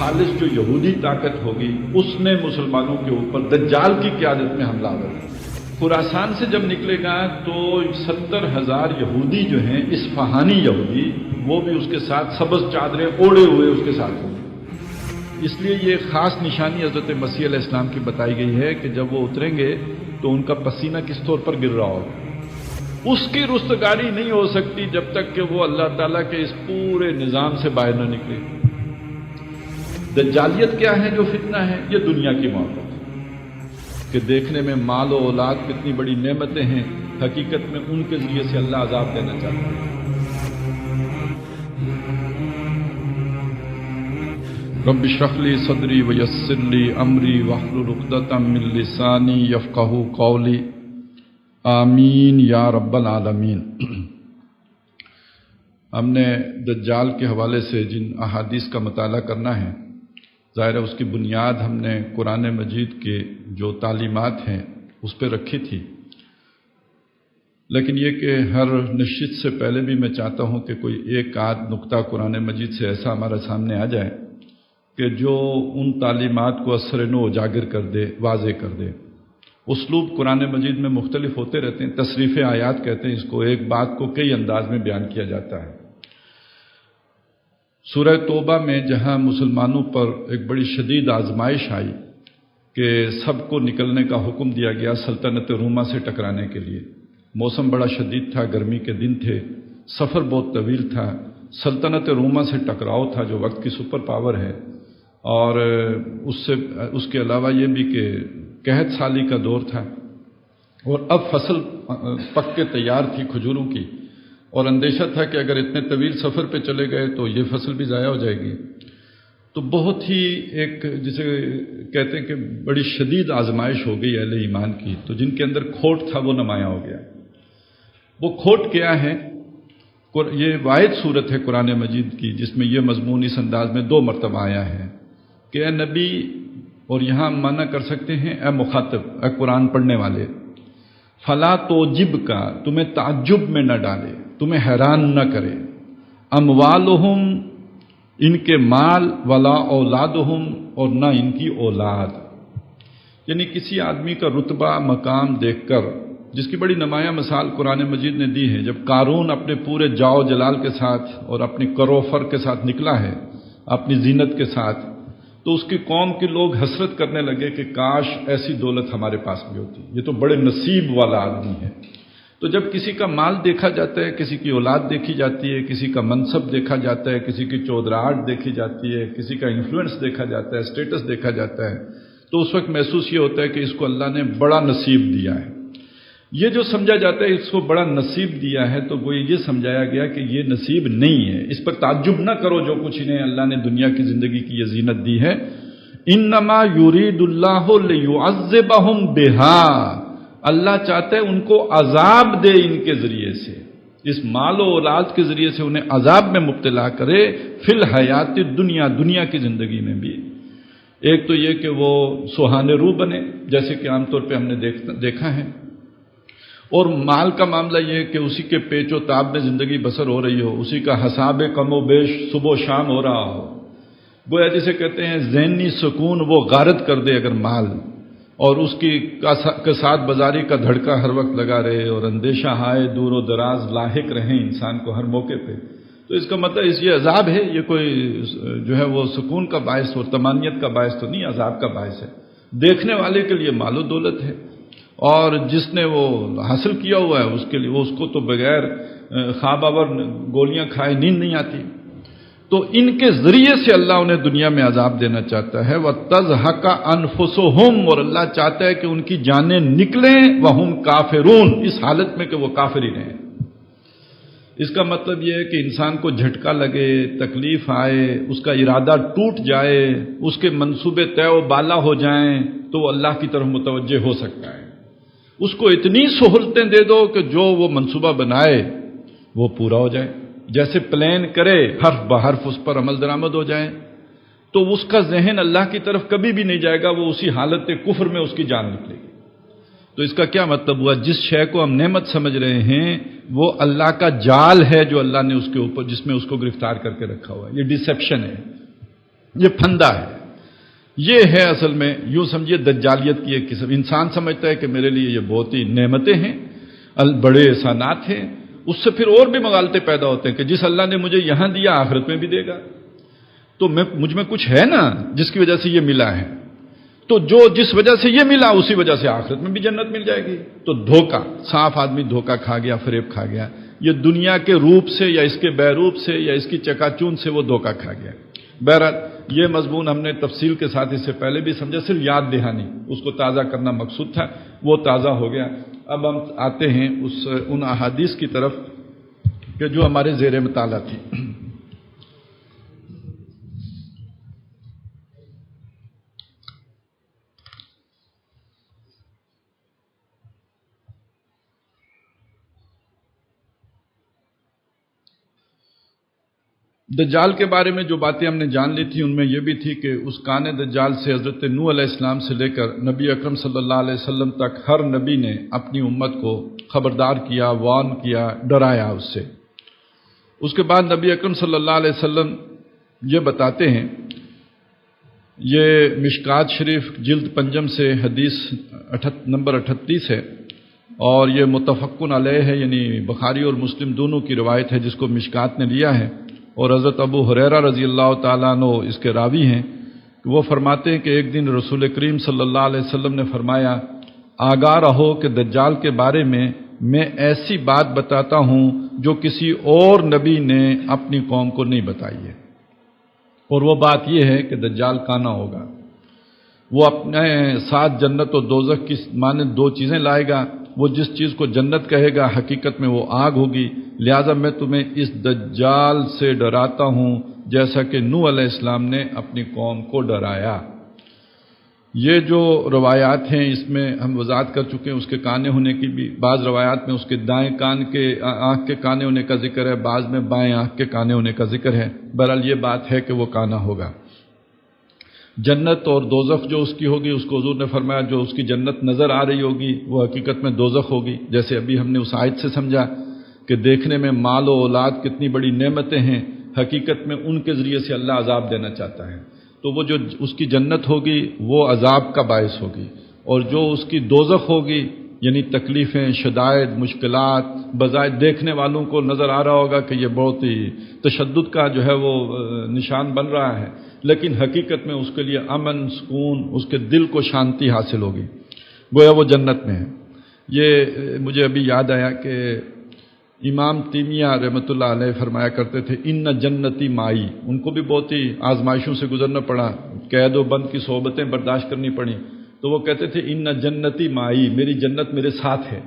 خالص جو یہودی طاقت ہوگی اس نے مسلمانوں کے اوپر دجال کی قیادت میں حملہ ہوگا۔ خراسان سے جب نکلے گا تو 70,000 یہودی جو ہیں اصفہانی یہودی، وہ بھی اس کے ساتھ سبز چادریں اوڑھے ہوئے اس کے ساتھ ہوں گے۔ اس لیے یہ خاص نشانی حضرت مسیح علیہ السلام کی بتائی گئی ہے کہ جب وہ اتریں گے تو ان کا پسینہ کس طور پر گر رہا ہوگا۔ اس کی رستگاری نہیں ہو سکتی جب تک کہ وہ اللہ تعالیٰ کے اس پورے نظام سے باہر نہ نکلے۔ دجالیت کیا ہے جو فتنہ ہے؟ یہ دنیا کی محبت کہ دیکھنے میں مال و اولاد کتنی بڑی نعمتیں ہیں، حقیقت میں ان کے ذریعے سے اللہ عذاب دینا چاہتا ہے۔ رب اشرح لی صدری ویسر لی امری واحلل عقدۃ من لسانی یفقہوا قولی آمین یا رب العالمین۔ ہم نے دجال کے حوالے سے جن احادیث کا مطالعہ کرنا ہے، ظاہر ہے اس کی بنیاد ہم نے قرآن مجید کے جو تعلیمات ہیں اس پہ رکھی تھی، لیکن یہ کہ ہر نشست سے پہلے بھی میں چاہتا ہوں کہ کوئی ایک آدھ نقطہ قرآن مجید سے ایسا ہمارے سامنے آ جائے کہ جو ان تعلیمات کو اثر نو اجاگر کر دے، واضح کر دے۔ اسلوب قرآن مجید میں مختلف ہوتے رہتے ہیں، تصریف آیات کہتے ہیں اس کو، ایک بات کو کئی انداز میں بیان کیا جاتا ہے۔ سورہ توبہ میں جہاں مسلمانوں پر ایک بڑی شدید آزمائش آئی کہ سب کو نکلنے کا حکم دیا گیا سلطنت روما سے ٹکرانے کے لیے، موسم بڑا شدید تھا، گرمی کے دن تھے، سفر بہت طویل تھا، سلطنت روما سے ٹکراؤ تھا جو وقت کی سپر پاور ہے، اور اس کے علاوہ یہ بھی کہ قحط سالی کا دور تھا، اور اب فصل پک کے تیار تھی کھجوروں کی، اور اندیشہ تھا کہ اگر اتنے طویل سفر پہ چلے گئے تو یہ فصل بھی ضائع ہو جائے گی۔ تو بہت ہی ایک جسے کہتے ہیں کہ بڑی شدید آزمائش ہو گئی اہل ایمان کی، تو جن کے اندر کھوٹ تھا وہ نمایاں ہو گیا۔ وہ کھوٹ کیا ہے؟ یہ واحد صورت ہے قرآن مجید کی جس میں یہ مضمون اس انداز میں 2 مرتبہ آیا ہے کہ اے نبی، اور یہاں معنی کر سکتے ہیں اے مخاطب، اے قرآن پڑھنے والے، فلا توجب کا، تمہیں تعجب میں نہ ڈالے، تمہیں حیران نہ کرے، اموالہم، ان کے مال، ولا اولادہم، اور نہ ان کی اولاد۔ یعنی کسی آدمی کا رتبہ مقام دیکھ کر، جس کی بڑی نمایاں مثال قرآن مجید نے دی ہے، جب قارون اپنے پورے جاؤ جلال کے ساتھ اور اپنی کروفر کے ساتھ نکلا ہے، اپنی زینت کے ساتھ، تو اس کی قوم کے لوگ حسرت کرنے لگے کہ کاش ایسی دولت ہمارے پاس بھی ہوتی، یہ تو بڑے نصیب والا آدمی ہے۔ تو جب کسی کا مال دیکھا جاتا ہے، کسی کی اولاد دیکھی جاتی ہے، کسی کا منصب دیکھا جاتا ہے، کسی کی چودراہٹ دیکھی جاتی ہے، کسی کا انفلوئنس دیکھا جاتا ہے، اسٹیٹس دیکھا جاتا ہے، تو اس وقت محسوس یہ ہوتا ہے کہ اس کو اللہ نے بڑا نصیب دیا ہے۔ یہ جو سمجھا جاتا ہے اس کو بڑا نصیب دیا ہے، تو وہ یہ سمجھایا گیا کہ یہ نصیب نہیں ہے، اس پر تعجب نہ کرو جو کچھ انہیں اللہ نے دنیا کی زندگی کی یہ زینت دی ہے۔ انما یرید اللہ لیعذبہم بہا، اللہ چاہتا ہے ان کو عذاب دے ان کے ذریعے سے، اس مال و اولاد کے ذریعے سے انہیں عذاب میں مبتلا کرے، فی الحیات دنیا، دنیا کی زندگی میں بھی۔ ایک تو یہ کہ وہ سہانے روح بنے، جیسے کہ عام طور پہ ہم نے دیکھا ہے، اور مال کا معاملہ یہ ہے کہ اسی کے پیچ و تاب میں زندگی بسر ہو رہی ہو، اسی کا حساب کم و بیش صبح و شام ہو رہا ہو، گویا جسے کہتے ہیں ذہنی سکون وہ غارت کر دے اگر مال، اور اس کی کساد بازاری کا دھڑکا ہر وقت لگا رہے، اور اندیشہ ہائے دور و دراز لاحق رہیں انسان کو ہر موقع پہ، تو اس کا مطلب یہ عذاب ہے، یہ کوئی جو ہے وہ سکون کا باعث اور طمانینت کا باعث تو نہیں، عذاب کا باعث ہے۔ دیکھنے والے کے لیے مال و دولت ہے، اور جس نے وہ حاصل کیا ہوا ہے اس کے لیے اس کو تو بغیر خواب آور گولیاں کھائے نیند نہیں آتی۔ تو ان کے ذریعے سے اللہ انہیں دنیا میں عذاب دینا چاہتا ہے۔ وَتَزْهَقَ أَنفُسُهُمْ، اور اللہ چاہتا ہے کہ ان کی جانیں نکلیں، وَهُمْ كَافِرُونَ، اس حالت میں کہ وہ کافر ہی رہیں۔ اس کا مطلب یہ ہے کہ انسان کو جھٹکا لگے، تکلیف آئے، اس کا ارادہ ٹوٹ جائے، اس کے منصوبے طے و بالا ہو جائیں، تو وہ اللہ کی طرف متوجہ ہو سکتا ہے۔ اس کو اتنی سہولتیں دے دو کہ جو وہ منصوبہ بنائے وہ پورا ہو جائے، جیسے پلان کرے حرف بحرف اس پر عمل درآمد ہو جائے، تو اس کا ذہن اللہ کی طرف کبھی بھی نہیں جائے گا، وہ اسی حالت کفر میں اس کی جان نکلے گی۔ تو اس کا کیا مطلب ہوا؟ جس شے کو ہم نعمت سمجھ رہے ہیں وہ اللہ کا جال ہے جو اللہ نے اس کے اوپر، جس میں اس کو گرفتار کر کے رکھا ہوا ہے، یہ ڈسیپشن ہے۔ یہ پھندا ہے، یہ ہے اصل میں یوں سمجھیے دجالیت کی ایک قسم۔ انسان سمجھتا ہے کہ میرے لیے یہ بہت ہی نعمتیں ہیں، بڑے احسانات ہیں، اس سے پھر اور بھی مغالطے پیدا ہوتے ہیں کہ جس اللہ نے مجھے یہاں دیا آخرت میں بھی دے گا، تو مجھ میں کچھ ہے نا جس کی وجہ سے یہ ملا ہے، تو جس وجہ سے یہ ملا اسی وجہ سے آخرت میں بھی جنت مل جائے گی۔ تو دھوکہ، صاف آدمی دھوکہ کھا گیا، فریب کھا گیا، یہ دنیا کے روپ سے یا اس کے بے روپ سے یا اس کی چکا چون سے وہ دھوکہ کھا گیا۔ بہرحال یہ مضمون ہم نے تفصیل کے ساتھ اس سے پہلے بھی سمجھا، صرف یاد دہانی اس کو تازہ کرنا مقصود تھا، وہ تازہ ہو گیا۔ اب ہم آتے ہیں ان احادیث کی طرف کہ جو ہمارے زیر مطالعہ تھی۔ دجال کے بارے میں جو باتیں ہم نے جان لی تھی ان میں یہ بھی تھی کہ اس کان دجال سے حضرت نوح علیہ السلام سے لے کر نبی اکرم صلی اللہ علیہ وسلم تک ہر نبی نے اپنی امت کو خبردار کیا، وارن کیا، ڈرایا اس سے۔ اس کے بعد نبی اکرم صلی اللہ علیہ وسلم یہ بتاتے ہیں، یہ مشکات شریف جلد پنجم سے حدیث نمبر 38 ہے، اور یہ متفقن علیہ ہے، یعنی بخاری اور مسلم دونوں کی روایت ہے جس کو مشکات نے لیا ہے، اور حضرت ابو ہریرہ رضی اللہ تعالیٰ عنہ اس کے راوی ہیں۔ وہ فرماتے ہیں کہ ایک دن رسول کریم صلی اللہ علیہ وسلم نے فرمایا، آگاہ رہو کہ دجال کے بارے میں ایسی بات بتاتا ہوں جو کسی اور نبی نے اپنی قوم کو نہیں بتائی ہے، اور وہ بات یہ ہے کہ دجال کانا ہوگا، وہ اپنے ساتھ جنت و دوزخ کی مانند دو چیزیں لائے گا، وہ جس چیز کو جنت کہے گا حقیقت میں وہ آگ ہوگی، لہذا میں تمہیں اس دجال سے ڈراتا ہوں جیسا کہ نوح علیہ السلام نے اپنی قوم کو ڈرایا۔ یہ جو روایات ہیں اس میں ہم وضاحت کر چکے ہیں اس کے کانے ہونے کی بھی، بعض روایات میں اس کے دائیں کان کے آنکھ کے کانے ہونے کا ذکر ہے، بعض میں بائیں آنکھ کے کانے ہونے کا ذکر ہے، بہرحال یہ بات ہے کہ وہ کانا ہوگا۔ جنت اور دوزخ جو اس کی ہوگی، اس کو حضور نے فرمایا جو اس کی جنت نظر آ رہی ہوگی وہ حقیقت میں دوزخ ہوگی، جیسے ابھی ہم نے اس آیت سے سمجھا کہ دیکھنے میں مال و اولاد کتنی بڑی نعمتیں ہیں، حقیقت میں ان کے ذریعے سے اللہ عذاب دینا چاہتا ہے، تو وہ جو اس کی جنت ہوگی وہ عذاب کا باعث ہوگی، اور جو اس کی دوزخ ہوگی یعنی تکلیفیں، شدائد، مشکلات، بظاہر دیکھنے والوں کو نظر آ رہا ہوگا کہ یہ بہت ہی تشدد کا جو ہے وہ نشان بن رہا ہے، لیکن حقیقت میں اس کے لیے امن، سکون، اس کے دل کو شانتی حاصل ہوگی، گویا وہ جنت میں ہے۔ یہ مجھے ابھی یاد آیا کہ امام تیمیہ رحمۃ اللہ علیہ فرمایا کرتے تھے، ان جنتی مائی، ان کو بھی بہت ہی آزمائشوں سے گزرنا پڑا، قید و بند کی صحبتیں برداشت کرنی پڑیں، تو وہ کہتے تھے ان جنتی مائی، میری جنت میرے ساتھ ہے۔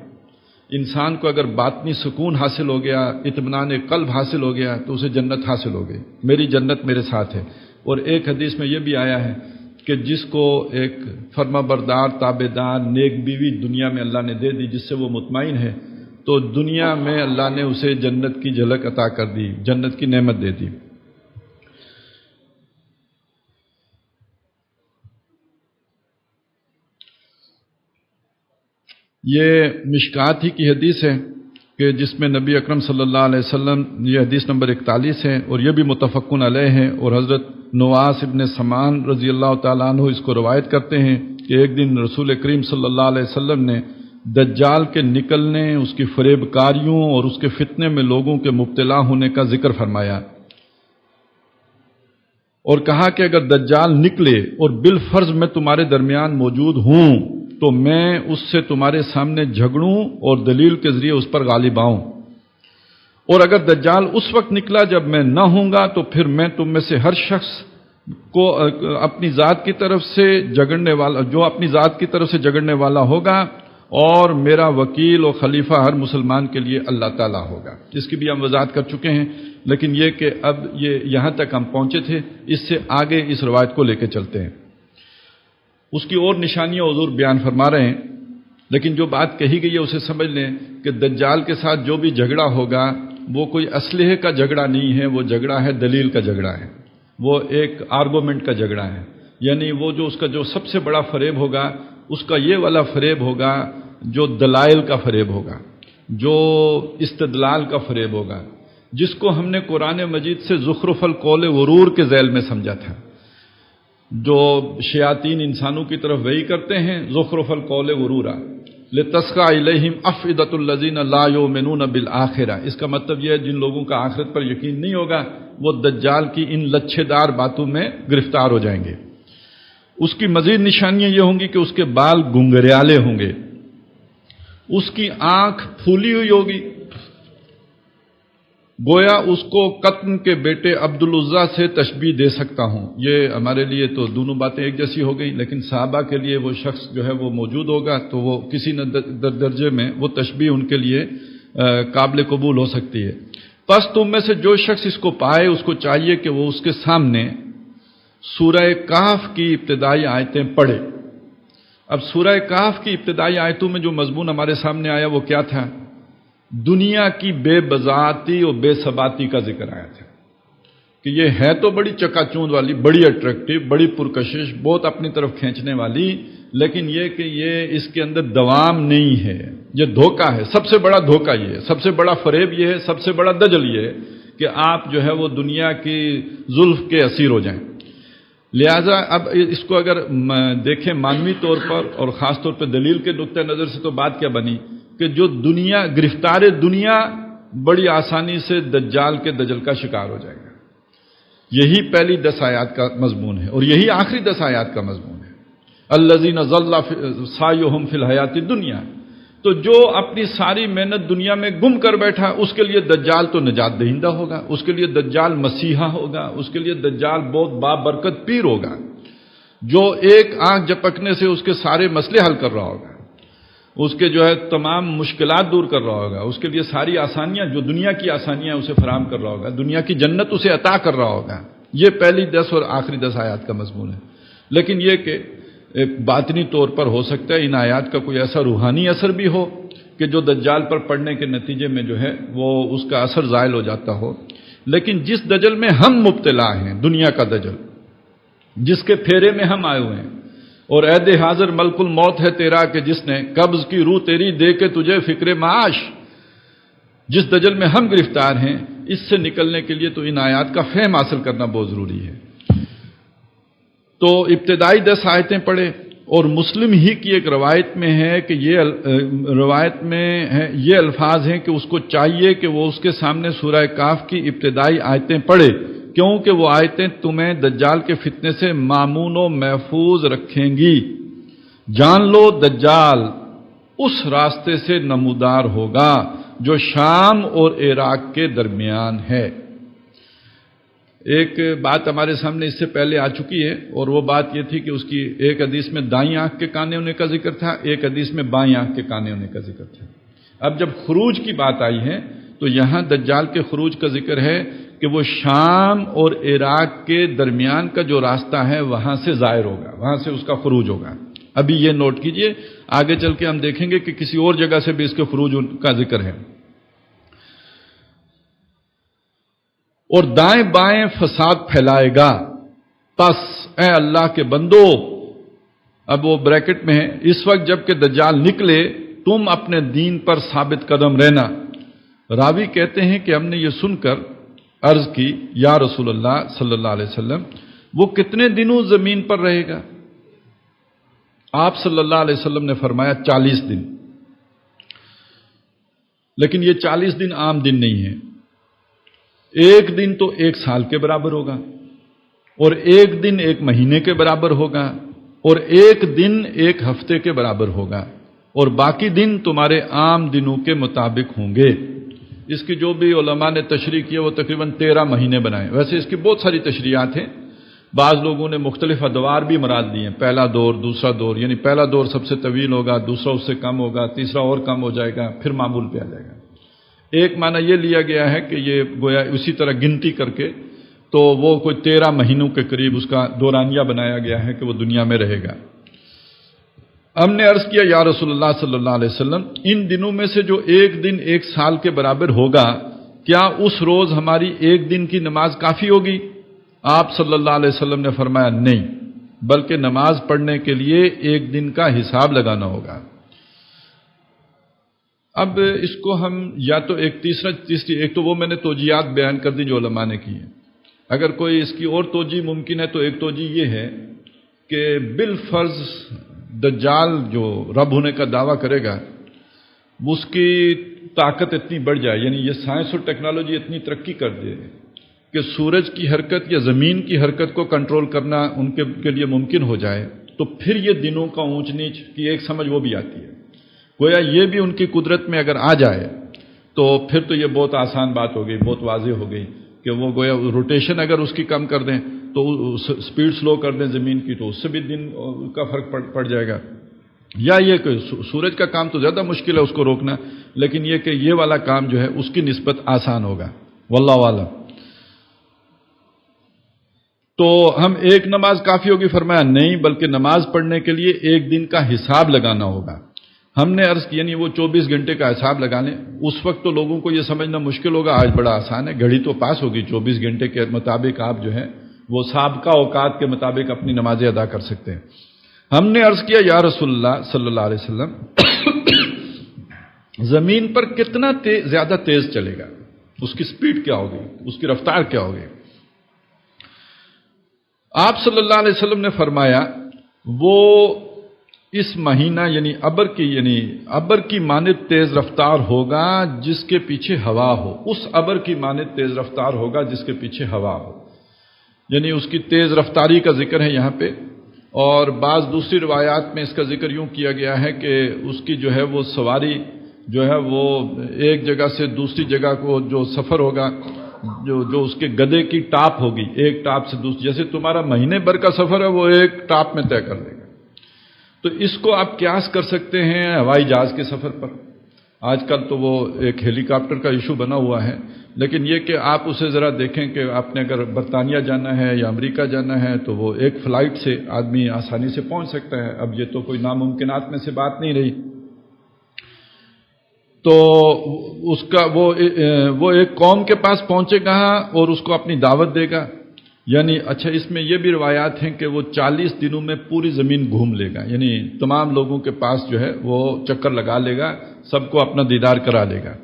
انسان کو اگر باطنی سکون حاصل ہو گیا، اطمینان قلب حاصل ہو گیا تو اسے جنت حاصل ہو گئی، میری جنت میرے ساتھ ہے۔ اور ایک حدیث میں یہ بھی آیا ہے کہ جس کو ایک فرما بردار، تابع دار، نیک بیوی دنیا میں اللہ نے دے دی جس سے وہ مطمئن ہے، تو دنیا میں اللہ نے اسے جنت کی جھلک عطا کر دی، جنت کی نعمت دے دی۔ یہ مشکات ہی کی حدیث ہے کہ جس میں نبی اکرم صلی اللہ علیہ وسلم، یہ حدیث نمبر 41 ہے اور یہ بھی متفقن علیہ ہے، اور حضرت نواس ابن سمان رضی اللہ تعالیٰ عنہ اس کو روایت کرتے ہیں کہ ایک دن رسول کریم صلی اللہ علیہ وسلم نے دجال کے نکلنے، اس کی فریب کاریوں اور اس کے فتنے میں لوگوں کے مبتلا ہونے کا ذکر فرمایا، اور کہا کہ اگر دجال نکلے اور بالفرض میں تمہارے درمیان موجود ہوں تو میں اس سے تمہارے سامنے جھگڑوں اور دلیل کے ذریعے اس پر غالب آؤں، اور اگر دجال اس وقت نکلا جب میں نہ ہوں گا تو پھر میں تم میں سے ہر شخص کو اپنی ذات کی طرف سے جھگڑنے والا، جو اپنی ذات کی طرف سے جھگڑنے والا ہوگا، اور میرا وکیل اور خلیفہ ہر مسلمان کے لیے اللہ تعالیٰ ہوگا۔ اس کی بھی ہم وضاحت کر چکے ہیں، لیکن یہ کہ اب یہ یہاں تک ہم پہنچے تھے، اس سے آگے اس روایت کو لے کے چلتے ہیں۔ اس کی اور نشانیاں حضور بیان فرما رہے ہیں، لیکن جو بات کہی گئی ہے اسے سمجھ لیں کہ دجال کے ساتھ جو بھی جھگڑا ہوگا وہ کوئی اسلحے کا جھگڑا نہیں ہے، وہ جھگڑا ہے دلیل کا جھگڑا ہے، وہ ایک آرگومنٹ کا جھگڑا ہے، یعنی وہ جو اس کا جو سب سے بڑا فریب ہوگا اس کا یہ والا فریب ہوگا جو دلائل کا فریب ہوگا، جو استدلال کا فریب ہوگا، جس کو ہم نے قرآن مجید سے زخرف القول غرور کے ذیل میں سمجھا تھا جو شیاطین انسانوں کی طرف وحی کرتے ہیں زخرف القول غرورا لتسقى الیہم افئدۃ الذین لا یؤمنون بالآخرہ، اس کا مطلب یہ ہے جن لوگوں کا آخرت پر یقین نہیں ہوگا وہ دجال کی ان لچھے دار باتوں میں گرفتار ہو جائیں گے۔ اس کی مزید نشانیاں یہ ہوں گی کہ اس کے بال گنگریالے ہوں گے، اس کی آنکھ پھولی ہوئی ہوگی، گویا اس کو قطن کے بیٹے عبدالعزیٰ سے تشبیہ دے سکتا ہوں۔ یہ ہمارے لیے تو دونوں باتیں ایک جیسی ہو گئی، لیکن صحابہ کے لیے وہ شخص جو ہے وہ موجود ہوگا تو وہ کسی نہ درجے میں وہ تشبیہ ان کے لیے قابل قبول ہو سکتی ہے۔ پس تم میں سے جو شخص اس کو پائے اس کو چاہیے کہ وہ اس کے سامنے سورہ کہف کی ابتدائی آیتیں پڑھے۔ اب سورہ کہف کی ابتدائی آیتوں میں جو مضمون ہمارے سامنے آیا وہ کیا تھا؟ دنیا کی بے بذاتی اور بے ثباتی کا ذکر آیا تھا کہ یہ ہے تو بڑی چکا چوند والی، بڑی اٹریکٹیو، بڑی پرکشش، بہت اپنی طرف کھینچنے والی، لیکن یہ کہ یہ اس کے اندر دوام نہیں ہے، یہ دھوکہ ہے۔ سب سے بڑا دھوکہ یہ ہے، سب سے بڑا فریب یہ ہے، سب سے بڑا دجل یہ ہے کہ آپ جو ہے وہ دنیا کی زلف کے اسیر ہو جائیں۔ لہذا اب اس کو اگر دیکھیں مانوی طور پر اور خاص طور پہ دلیل کے نقطۂ نظر سے تو بات کیا بنی کہ جو دنیا گرفتار دنیا بڑی آسانی سے دجال کے دجل کا شکار ہو جائے گا۔ یہی پہلی 10 آیات کا مضمون ہے اور یہی آخری 10 آیات کا مضمون ہے۔ الذین ضل سعیہم فی الحیات الدنیا، تو جو اپنی ساری محنت دنیا میں گم کر بیٹھا اس کے لیے دجال تو نجات دہندہ ہوگا، اس کے لیے دجال مسیحا ہوگا، اس کے لیے دجال بہت بابرکت پیر ہوگا جو ایک آنکھ جھپکنے سے اس کے سارے مسئلے حل کر رہا ہوگا، اس کے جو ہے تمام مشکلات دور کر رہا ہوگا، اس کے لیے ساری آسانیاں جو دنیا کی آسانیاں اسے فراہم کر رہا ہوگا، دنیا کی جنت اسے عطا کر رہا ہوگا۔ یہ پہلی 10 اور آخری 10 آیات کا مضمون ہے۔ لیکن یہ کہ باطنی طور پر ہو سکتا ہے ان آیات کا کوئی ایسا روحانی اثر بھی ہو کہ جو دجال پر پڑنے کے نتیجے میں جو ہے وہ اس کا اثر زائل ہو جاتا ہو۔ لیکن جس دجل میں ہم مبتلا ہیں، دنیا کا دجل جس کے پھیرے میں ہم آئے ہوئے ہیں، اور عہد حاضر ملک الموت ہے تیرا کہ جس نے قبض کی روح تیری دے کے تجھے فکر معاش، جس دجل میں ہم گرفتار ہیں اس سے نکلنے کے لیے تو ان آیات کا فہم حاصل کرنا بہت ضروری ہے۔ تو ابتدائی 10 آیتیں پڑھے، اور مسلم ہی کی ایک روایت میں ہے کہ یہ الفاظ ہیں کہ اس کو چاہیے کہ وہ اس کے سامنے سورہ کہف کی ابتدائی آیتیں پڑھے، کیونکہ وہ آیتیں تمہیں دجال کے فتنے سے مامون و محفوظ رکھیں گی۔ جان لو دجال اس راستے سے نمودار ہوگا جو شام اور عراق کے درمیان ہے۔ ایک بات ہمارے سامنے اس سے پہلے آ چکی ہے، اور وہ بات یہ تھی کہ اس کی ایک حدیث میں دائیں آنکھ کے کانے ہونے کا ذکر تھا، ایک حدیث میں بائیں آنکھ کے کانے ہونے کا ذکر تھا۔ اب جب خروج کی بات آئی ہے تو یہاں دجال کے خروج کا ذکر ہے کہ وہ شام اور عراق کے درمیان کا جو راستہ ہے وہاں سے ظاہر ہوگا، وہاں سے اس کا خروج ہوگا۔ ابھی یہ نوٹ کیجئے، آگے چل کے ہم دیکھیں گے کہ کسی اور جگہ سے بھی اس کے خروج کا ذکر ہے۔ اور دائیں بائیں فساد پھیلائے گا، پس اے اللہ کے بندو، اب وہ بریکٹ میں ہے، اس وقت جب کہ دجال نکلے تم اپنے دین پر ثابت قدم رہنا۔ راوی کہتے ہیں کہ ہم نے یہ سن کر عرض کی یا رسول اللہ صلی اللہ علیہ وسلم وہ کتنے دنوں زمین پر رہے گا؟ آپ صلی اللہ علیہ وسلم نے فرمایا 40 دن۔ لیکن یہ 40 دن عام دن نہیں ہے، ایک دن تو 1 سال کے برابر ہوگا، اور ایک دن 1 مہینے کے برابر ہوگا، اور ایک دن 1 ہفتے کے برابر ہوگا، اور باقی دن تمہارے عام دنوں کے مطابق ہوں گے۔ اس کی جو بھی علماء نے تشریح کی ہے وہ تقریباً 13 مہینے بنائے۔ ویسے اس کی بہت ساری تشریحات ہیں، بعض لوگوں نے مختلف ادوار بھی مراد دی ہیں، پہلا دور، دوسرا دور، یعنی پہلا دور سب سے طویل ہوگا، دوسرا اس سے کم ہوگا، تیسرا اور کم ہو جائے گا، پھر معمول پہ آ جائے گا۔ ایک معنی یہ لیا گیا ہے کہ یہ گویا اسی طرح گنتی کر کے تو وہ کوئی 13 مہینوں کے قریب اس کا دورانیہ بنایا گیا ہے کہ وہ دنیا میں رہے گا۔ ہم نے عرض کیا یا رسول اللہ صلی اللہ علیہ وسلم ان دنوں میں سے جو ایک دن 1 سال کے برابر ہوگا، کیا اس روز ہماری ایک دن کی نماز کافی ہوگی؟ آپ صلی اللہ علیہ وسلم نے فرمایا نہیں، بلکہ نماز پڑھنے کے لیے 1 دن کا حساب لگانا ہوگا۔ اب اس کو ہم یا تو ایک تو وہ میں نے توجیہات بیان کر دی جو علماء نے کی ہیں، اگر کوئی اس کی اور توجیہ ممکن ہے تو ایک توجیہ یہ ہے کہ بالفرض دجال جو رب ہونے کا دعویٰ کرے گا اس کی طاقت اتنی بڑھ جائے، یعنی یہ سائنس اور ٹیکنالوجی اتنی ترقی کر دے کہ سورج کی حرکت یا زمین کی حرکت کو کنٹرول کرنا ان کے لیے ممکن ہو جائے، تو پھر یہ دنوں کا اونچ نیچ کی ایک سمجھ وہ بھی آتی ہے۔ گویا یہ بھی ان کی قدرت میں اگر آ جائے تو پھر تو یہ بہت آسان بات ہو گئی، بہت واضح ہو گئی کہ وہ گویا روٹیشن اگر اس کی کم کر دیں تو سپیڈ سلو کر دیں زمین کی، تو اس سے بھی دن کا فرق پڑ جائے گا۔ یا یہ کہ سورج کا کام تو زیادہ مشکل ہے اس کو روکنا، لیکن یہ کہ یہ والا کام جو ہے اس کی نسبت آسان ہوگا، واللہ اعلم۔ تو ہم ایک نماز کافی ہوگی؟ فرمایا نہیں، بلکہ نماز پڑھنے کے لیے ایک دن کا حساب لگانا ہوگا۔ ہم نے عرض کی یعنی وہ 24 گھنٹے کا حساب لگا لیں، اس وقت تو لوگوں کو یہ سمجھنا مشکل ہوگا، آج بڑا آسان ہے، گھڑی تو پاس ہوگی، 24 گھنٹے کے مطابق آپ جو ہے وہ سابقہ اوقات کے مطابق اپنی نمازیں ادا کر سکتے ہیں۔ ہم نے عرض کیا یا رسول اللہ صلی اللہ علیہ وسلم زمین پر کتنا زیادہ تیز چلے گا، اس کی سپیڈ کیا ہوگی، اس کی رفتار کیا ہوگی؟ آپ صلی اللہ علیہ وسلم نے فرمایا وہ اس مہینہ یعنی ابر کی مانند تیز رفتار ہوگا جس کے پیچھے ہوا ہو، اس ابر کی مانند تیز رفتار ہوگا جس کے پیچھے ہوا ہو، یعنی اس کی تیز رفتاری کا ذکر ہے یہاں پہ۔ اور بعض دوسری روایات میں اس کا ذکر یوں کیا گیا ہے کہ اس کی جو ہے وہ سواری جو ہے وہ ایک جگہ سے دوسری جگہ کو جو سفر ہوگا، جو اس کے گدے کی ٹاپ ہوگی، ایک ٹاپ سے دوسری، جیسے تمہارا مہینے بھر کا سفر ہے وہ ایک ٹاپ میں طے کر دے گا۔ تو اس کو آپ قیاس کر سکتے ہیں ہوائی جہاز کے سفر پر۔ آج کل تو وہ ایک ہیلی کاپٹر کا ایشو بنا ہوا ہے، لیکن یہ کہ آپ اسے ذرا دیکھیں کہ آپ نے اگر برطانیہ جانا ہے یا امریکہ جانا ہے تو وہ ایک فلائٹ سے آدمی آسانی سے پہنچ سکتا ہے۔ اب یہ تو کوئی ناممکنات میں سے بات نہیں رہی۔ تو اس کا وہ ایک قوم کے پاس پہنچے گا اور اس کو اپنی دعوت دے گا، یعنی اچھا اس میں یہ بھی روایات ہیں کہ وہ 40 دنوں میں پوری زمین گھوم لے گا، یعنی تمام لوگوں کے پاس جو ہے وہ چکر لگا لے گا، سب کو اپنا دیدار کرا لے گا،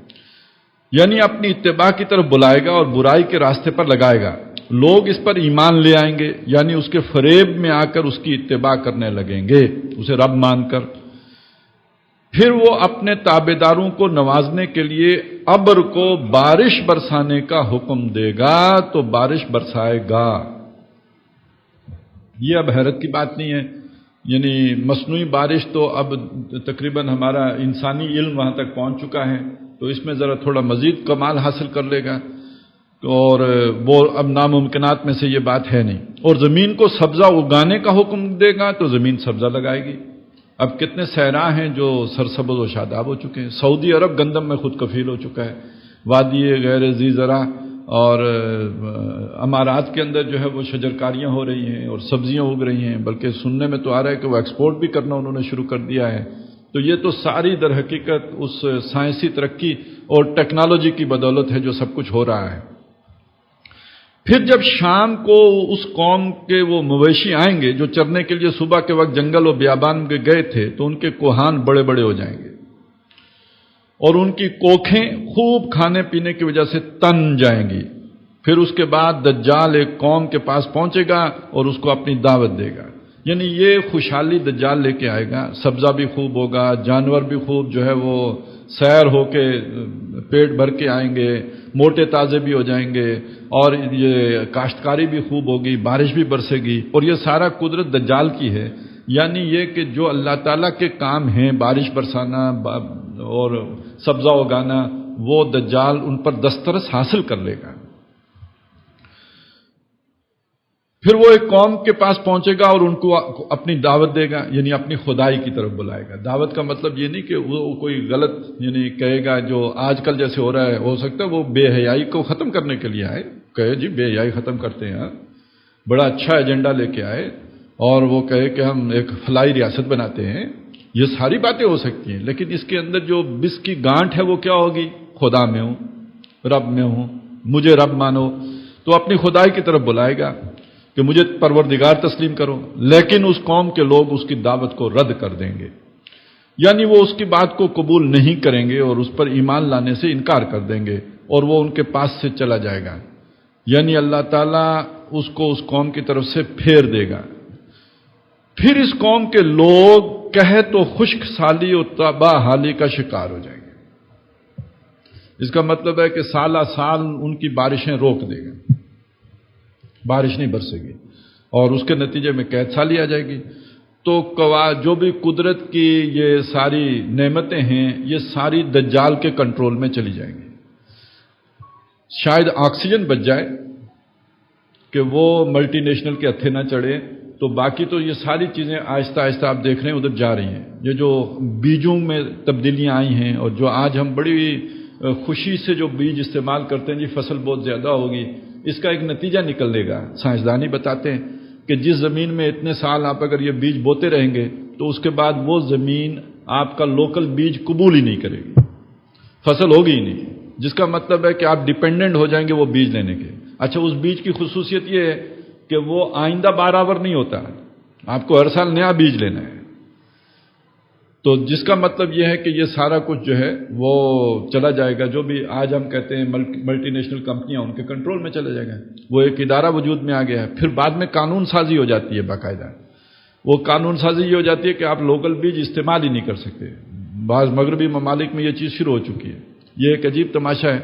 یعنی اپنی اتباع کی طرف بلائے گا اور برائی کے راستے پر لگائے گا۔ لوگ اس پر ایمان لے آئیں گے، یعنی اس کے فریب میں آ کر اس کی اتباع کرنے لگیں گے اسے رب مان کر۔ پھر وہ اپنے تابعداروں کو نوازنے کے لیے ابر کو بارش برسانے کا حکم دے گا تو بارش برسائے گا۔ یہ اب حیرت کی بات نہیں ہے، یعنی مصنوعی بارش تو اب تقریباً ہمارا انسانی علم وہاں تک پہنچ چکا ہے، تو اس میں ذرا تھوڑا مزید کمال حاصل کر لے گا، اور وہ اب ناممکنات میں سے یہ بات ہے نہیں۔ اور زمین کو سبزہ اگانے کا حکم دے گا تو زمین سبزہ لگائے گی۔ اب کتنے صحرا ہیں جو سرسبز و شاداب ہو چکے ہیں، سعودی عرب گندم میں خود کفیل ہو چکا ہے، وادی غیر ذی زرع اور امارات کے اندر جو ہے وہ شجرکاریاں ہو رہی ہیں اور سبزیاں اگ رہی ہیں، بلکہ سننے میں تو آ رہا ہے کہ وہ ایکسپورٹ بھی کرنا انہوں نے شروع کر دیا ہے۔ تو یہ تو ساری در حقیقت اس سائنسی ترقی اور ٹیکنالوجی کی بدولت ہے جو سب کچھ ہو رہا ہے۔ پھر جب شام کو اس قوم کے وہ مویشی آئیں گے جو چرنے کے لیے صبح کے وقت جنگل و بیابان میں گئے تھے، تو ان کے کوہان بڑے بڑے ہو جائیں گے اور ان کی کوکھیں خوب کھانے پینے کی وجہ سے تن جائیں گی۔ پھر اس کے بعد دجال ایک قوم کے پاس پہنچے گا اور اس کو اپنی دعوت دے گا، یعنی یہ خوشحالی دجال لے کے آئے گا، سبزہ بھی خوب ہوگا، جانور بھی خوب جو ہے وہ سیر ہو کے پیٹ بھر کے آئیں گے، موٹے تازے بھی ہو جائیں گے، اور یہ کاشتکاری بھی خوب ہوگی، بارش بھی برسے گی، اور یہ سارا قدرت دجال کی ہے۔ یعنی یہ کہ جو اللہ تعالیٰ کے کام ہیں، بارش برسانا اور سبزہ اگانا، وہ دجال ان پر دسترس حاصل کر لے گا۔ پھر وہ ایک قوم کے پاس پہنچے گا اور ان کو اپنی دعوت دے گا، یعنی اپنی خدائی کی طرف بلائے گا۔ دعوت کا مطلب یہ نہیں کہ وہ کوئی غلط یعنی کہے گا جو آج کل جیسے ہو رہا ہے، ہو سکتا ہے وہ بے حیائی کو ختم کرنے کے لیے آئے، کہے جی بے حیائی ختم کرتے ہیں، بڑا اچھا ایجنڈا لے کے آئے اور وہ کہے کہ ہم ایک فلاحی ریاست بناتے ہیں۔ یہ ساری باتیں ہو سکتی ہیں، لیکن اس کے اندر جو بس کی گانٹھ ہے وہ کیا ہوگی؟ خدا میں ہوں، رب میں ہوں، مجھے رب مانو۔ تو اپنی خدائی کی طرف بلائے گا کہ مجھے پروردگار تسلیم کرو، لیکن اس قوم کے لوگ اس کی دعوت کو رد کر دیں گے، یعنی وہ اس کی بات کو قبول نہیں کریں گے اور اس پر ایمان لانے سے انکار کر دیں گے، اور وہ ان کے پاس سے چلا جائے گا، یعنی اللہ تعالیٰ اس کو اس قوم کی طرف سے پھیر دے گا۔ پھر اس قوم کے لوگ کہے تو خشک سالی اور تباہ حالی کا شکار ہو جائیں گے۔ اس کا مطلب ہے کہ سالہ سال ان کی بارشیں روک دے گا، بارش نہیں برسے گی، اور اس کے نتیجے میں قحط سالی آ جائے گی۔ تو جو بھی قدرت کی یہ ساری نعمتیں ہیں یہ ساری دجال کے کنٹرول میں چلی جائیں گی۔ شاید آکسیجن بچ جائے کہ وہ ملٹی نیشنل کے ہتھے نہ چڑھے، تو باقی تو یہ ساری چیزیں آہستہ آہستہ آپ دیکھ رہے ہیں ادھر جا رہی ہیں۔ یہ جو بیجوں میں تبدیلیاں آئی ہیں اور جو آج ہم بڑی خوشی سے جو بیج استعمال کرتے ہیں، جی فصل بہت زیادہ ہوگی، اس کا ایک نتیجہ نکلنے گا۔ سائنسدان ہی بتاتے ہیں کہ جس زمین میں اتنے سال آپ اگر یہ بیج بوتے رہیں گے تو اس کے بعد وہ زمین آپ کا لوکل بیج قبول ہی نہیں کرے گی، فصل ہوگی ہی نہیں، جس کا مطلب ہے کہ آپ ڈیپینڈنٹ ہو جائیں گے وہ بیج لینے کے۔ اچھا، اس بیج کی خصوصیت یہ ہے کہ وہ آئندہ برابر نہیں ہوتا، آپ کو ہر سال نیا بیج لینا ہے۔ تو جس کا مطلب یہ ہے کہ یہ سارا کچھ جو ہے وہ چلا جائے گا، جو بھی آج ہم کہتے ہیں ملٹی نیشنل کمپنیاں ان کے کنٹرول میں چلا جائے گا، وہ ایک ادارہ وجود میں آ گیا ہے۔ پھر بعد میں قانون سازی ہو جاتی ہے، باقاعدہ وہ قانون سازی یہ ہو جاتی ہے کہ آپ لوکل بیج استعمال ہی نہیں کر سکتے۔ بعض مغربی ممالک میں یہ چیز شروع ہو چکی ہے۔ یہ ایک عجیب تماشا ہے،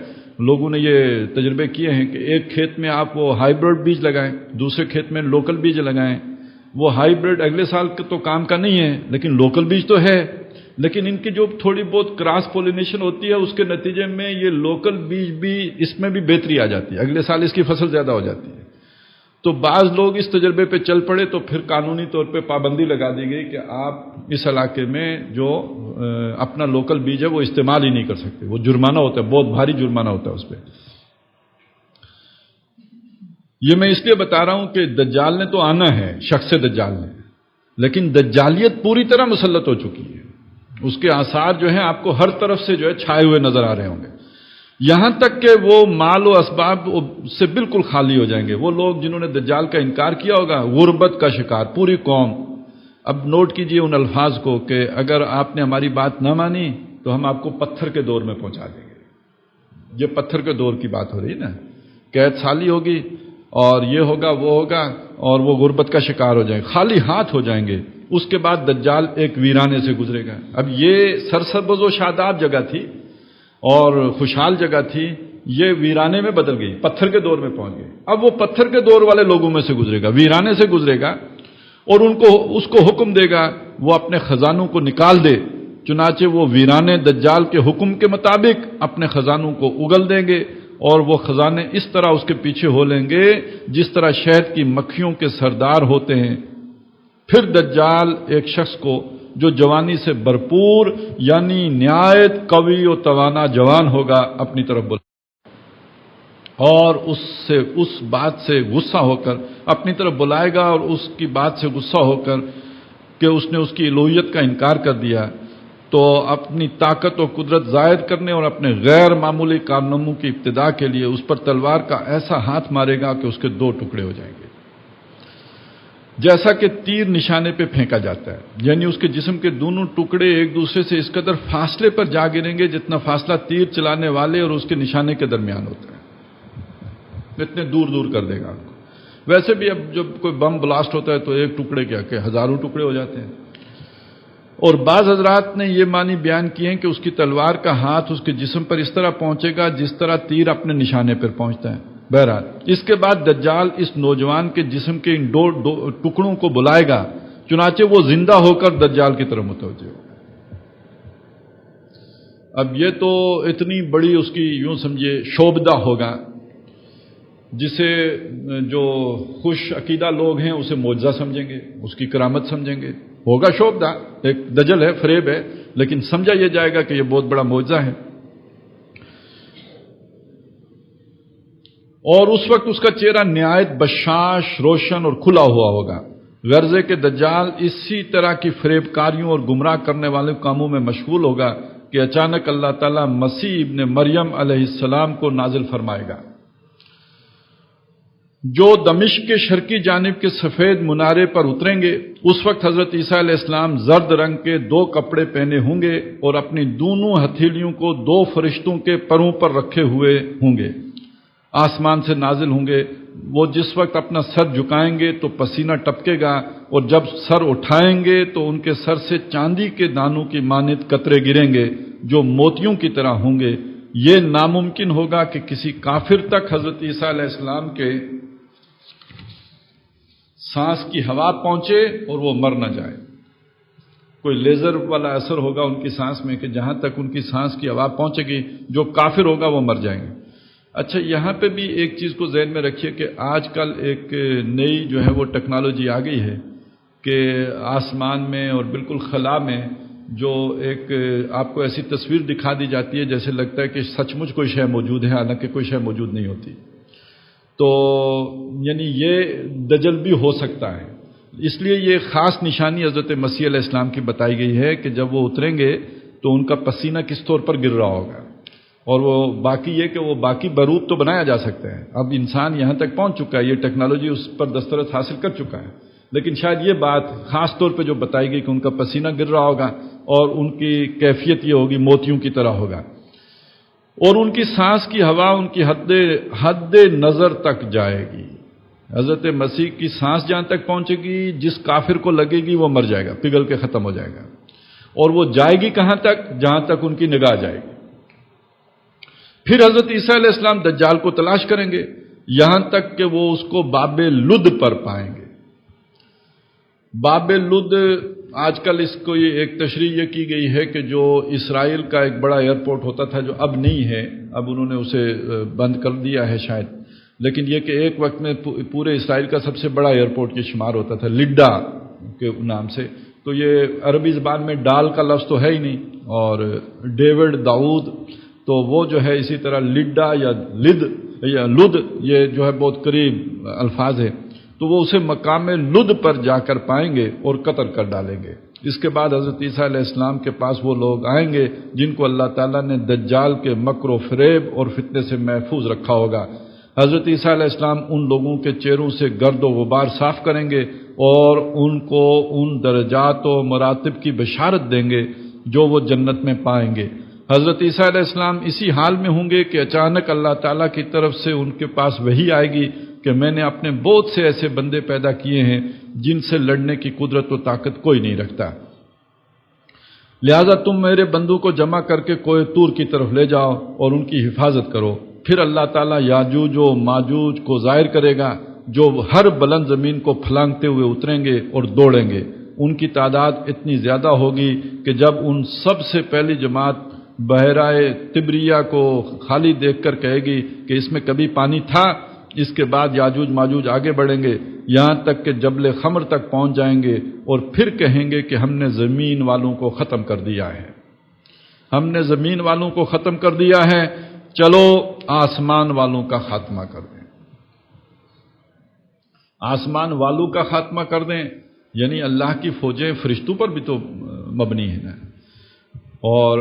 لوگوں نے یہ تجربے کیے ہیں کہ ایک کھیت میں آپ وہ ہائیبرڈ بیج لگائیں، دوسرے کھیت میں لوکل بیج لگائیں۔ وہ ہائیبرڈ اگلے سال تو کام کا نہیں ہے لیکن لوکل بیج تو ہے، لیکن ان کی جو تھوڑی بہت کراس پولینیشن ہوتی ہے اس کے نتیجے میں یہ لوکل بیج بھی اس میں بھی بہتری آ جاتی ہے، اگلے سال اس کی فصل زیادہ ہو جاتی ہے۔ تو بعض لوگ اس تجربے پہ چل پڑے تو پھر قانونی طور پہ پابندی لگا دی گئی کہ آپ اس علاقے میں جو اپنا لوکل بیج ہے وہ استعمال ہی نہیں کر سکتے، وہ جرمانہ ہوتا ہے، بہت بھاری جرمانہ ہوتا ہے اس پہ۔ یہ میں اس لیے بتا رہا ہوں کہ دجال نے تو آنا ہے، شخص دجال نے، لیکن دجالیت پوری طرح مسلط ہو چکی ہے، اس کے آثار جو ہیں آپ کو ہر طرف سے جو ہے چھائے ہوئے نظر آ رہے ہوں گے، یہاں تک کہ وہ مال و اسباب سے بالکل خالی ہو جائیں گے۔ وہ لوگ جنہوں نے دجال کا انکار کیا ہوگا، غربت کا شکار پوری قوم۔ اب نوٹ کیجئے ان الفاظ کو کہ اگر آپ نے ہماری بات نہ مانی تو ہم آپ کو پتھر کے دور میں پہنچا دیں گے۔ یہ پتھر کے دور کی بات ہو رہی ہے نا، قحط سالی ہوگی اور یہ ہوگا وہ ہوگا اور وہ غربت کا شکار ہو جائیں گے، خالی ہاتھ ہو جائیں گے۔ اس کے بعد دجال ایک ویرانے سے گزرے گا۔ اب یہ سرسبز و شاداب جگہ تھی اور خوشحال جگہ تھی، یہ ویرانے میں بدل گئی، پتھر کے دور میں پہنچ گئی۔ اب وہ پتھر کے دور والے لوگوں میں سے گزرے گا، ویرانے سے گزرے گا، اور اس کو حکم دے گا وہ اپنے خزانوں کو نکال دے۔ چنانچہ وہ ویرانے دجال کے حکم کے مطابق اپنے خزانوں کو اگل دیں گے، اور وہ خزانے اس طرح اس کے پیچھے ہو لیں گے جس طرح شہد کی مکھیوں کے سردار ہوتے ہیں۔ پھر دجال ایک شخص کو جو جوانی سے بھرپور یعنی نہایت قوی و توانا جوان ہوگا اپنی طرف بلا، اور اس بات سے غصہ ہو کر اپنی طرف بلائے گا، اور اس کی بات سے غصہ ہو کر کہ اس نے اس کی الوہیت کا انکار کر دیا، تو اپنی طاقت و قدرت ظاہر کرنے اور اپنے غیر معمولی کارناموں کی ابتدا کے لیے اس پر تلوار کا ایسا ہاتھ مارے گا کہ اس کے دو ٹکڑے ہو جائیں گے، جیسا کہ تیر نشانے پہ پھینکا جاتا ہے، یعنی اس کے جسم کے دونوں ٹکڑے ایک دوسرے سے اس قدر فاصلے پر جا گریں گے جتنا فاصلہ تیر چلانے والے اور اس کے نشانے کے درمیان ہوتا ہے، اتنے دور دور کر دے گا آپ کو۔ ویسے بھی اب جب کوئی بم بلاسٹ ہوتا ہے تو ایک ٹکڑے کیا کہ ہزاروں ٹکڑے ہو جاتے ہیں۔ اور بعض حضرات نے یہ معنی بیان کیے ہیں کہ اس کی تلوار کا ہاتھ اس کے جسم پر اس طرح پہنچے گا جس طرح تیر اپنے نشانے پر پہنچتا ہے۔ بہرحال اس کے بعد دجال اس نوجوان کے جسم کے ان دو ٹکڑوں کو بلائے گا، چنانچہ وہ زندہ ہو کر دجال کی طرف متوجہ ہوگا۔ اب یہ تو اتنی بڑی اس کی یوں سمجھے شوبدہ ہوگا، جسے جو خوش عقیدہ لوگ ہیں اسے معجزہ سمجھیں گے، اس کی کرامت سمجھیں گے، ہوگا شوبدہ، ایک دجل ہے، فریب ہے، لیکن سمجھا یہ جائے گا کہ یہ بہت بڑا معجزہ ہے۔ اور اس وقت اس کا چہرہ نہایت بشاش، روشن اور کھلا ہوا ہوگا، غرضے کہ دجال اسی طرح کی فریب کاریوں اور گمراہ کرنے والے کاموں میں مشغول ہوگا کہ اچانک اللہ تعالیٰ مسیح ابن مریم علیہ السلام کو نازل فرمائے گا، جو دمشق کے شرقی جانب کے سفید منارے پر اتریں گے۔ اس وقت حضرت عیسیٰ علیہ السلام زرد رنگ کے 2 کپڑے پہنے ہوں گے اور اپنی دونوں ہتھیلیوں کو 2 فرشتوں کے پروں پر رکھے ہوئے ہوں گے، آسمان سے نازل ہوں گے۔ وہ جس وقت اپنا سر جھکائیں گے تو پسینہ ٹپکے گا اور جب سر اٹھائیں گے تو ان کے سر سے چاندی کے دانوں کی مانند قطرے گریں گے جو موتیوں کی طرح ہوں گے۔ یہ ناممکن ہوگا کہ کسی کافر تک حضرت عیسیٰ علیہ السلام کے سانس کی ہوا پہنچے اور وہ مر نہ جائے۔ کوئی لیزر والا اثر ہوگا ان کی سانس میں کہ جہاں تک ان کی سانس کی ہوا پہنچے گی جو کافر ہوگا وہ مر جائیں گے۔ اچھا، یہاں پہ بھی ایک چیز کو ذہن میں رکھیے کہ آج کل ایک نئی جو ہے وہ ٹیکنالوجی آ گئی ہے کہ آسمان میں اور بالکل خلا میں جو ایک آپ کو ایسی تصویر دکھا دی جاتی ہے جیسے لگتا ہے کہ سچ مچ کوئی شے موجود ہے، حالانکہ کوئی شے موجود نہیں ہوتی۔ تو یعنی یہ دجل بھی ہو سکتا ہے، اس لیے یہ خاص نشانی حضرت مسیح علیہ السلام کی بتائی گئی ہے کہ جب وہ اتریں گے تو ان کا پسینہ کس طور پر گر رہا ہوگا، اور وہ باقی یہ کہ وہ باقی بروپ تو بنایا جا سکتا ہے، اب انسان یہاں تک پہنچ چکا ہے، یہ ٹیکنالوجی اس پر دسترس حاصل کر چکا ہے، لیکن شاید یہ بات خاص طور پہ جو بتائی گئی کہ ان کا پسینہ گر رہا ہوگا اور ان کی کیفیت یہ ہوگی موتیوں کی طرح ہوگا، اور ان کی سانس کی ہوا ان کی حد نظر تک جائے گی۔ حضرت مسیح کی سانس جہاں تک پہنچے گی جس کافر کو لگے گی وہ مر جائے گا، پگھل کے ختم ہو جائے گا، اور وہ جائے گی کہاں تک؟ جہاں تک ان کی نگاہ جائے گی۔ پھر حضرت عیسیٰ علیہ السلام دجال کو تلاش کریں گے یہاں تک کہ وہ اس کو باب لد پر پائیں گے۔ باب لد آج کل اس کو یہ ایک تشریح یہ کی گئی ہے کہ جو اسرائیل کا ایک بڑا ایئرپورٹ ہوتا تھا جو اب نہیں ہے، اب انہوں نے اسے بند کر دیا ہے شاید، لیکن یہ کہ ایک وقت میں پورے اسرائیل کا سب سے بڑا ایئرپورٹ یہ شمار ہوتا تھا لڈا کے نام سے۔ تو یہ عربی زبان میں ڈال کا لفظ تو ہے ہی نہیں، اور ڈیوڈ داؤد تو وہ جو ہے اسی طرح لڈا یا لد یہ جو ہے بہت قریب الفاظ ہے، تو وہ اسے مقام لد پر جا کر پائیں گے اور قتل کر ڈالیں گے۔ اس کے بعد حضرت عیسیٰ علیہ السلام کے پاس وہ لوگ آئیں گے جن کو اللہ تعالیٰ نے دجال کے مکر و فریب اور فتنے سے محفوظ رکھا ہوگا۔ حضرت عیسیٰ علیہ السلام ان لوگوں کے چہروں سے گرد و غبار صاف کریں گے اور ان کو ان درجات و مراتب کی بشارت دیں گے جو وہ جنت میں پائیں گے۔ حضرت عیسیٰ علیہ السلام اسی حال میں ہوں گے کہ اچانک اللہ تعالیٰ کی طرف سے ان کے پاس وحی آئے گی کہ میں نے اپنے بہت سے ایسے بندے پیدا کیے ہیں جن سے لڑنے کی قدرت و طاقت کوئی نہیں رکھتا، لہذا تم میرے بندوں کو جمع کر کے کوہ طور کی طرف لے جاؤ اور ان کی حفاظت کرو۔ پھر اللہ تعالیٰ یاجوج و ماجوج کو ظاہر کرے گا جو ہر بلند زمین کو پھلانگتے ہوئے اتریں گے اور دوڑیں گے۔ ان کی تعداد اتنی زیادہ ہوگی کہ جب ان سب سے پہلی جماعت بحیرہ تبریہ کو خالی دیکھ کر کہے گی کہ اس میں کبھی پانی تھا، اس کے بعد یاجوج ماجوج آگے بڑھیں گے یہاں تک کہ جبل خمر تک پہنچ جائیں گے اور پھر کہیں گے کہ ہم نے زمین والوں کو ختم کر دیا ہے، ہم نے زمین والوں کو ختم کر دیا ہے، چلو آسمان والوں کا خاتمہ کر دیں۔ آسمان والوں کا خاتمہ کر دیں یعنی اللہ کی فوجیں فرشتوں پر بھی تو مبنی ہے نا، اور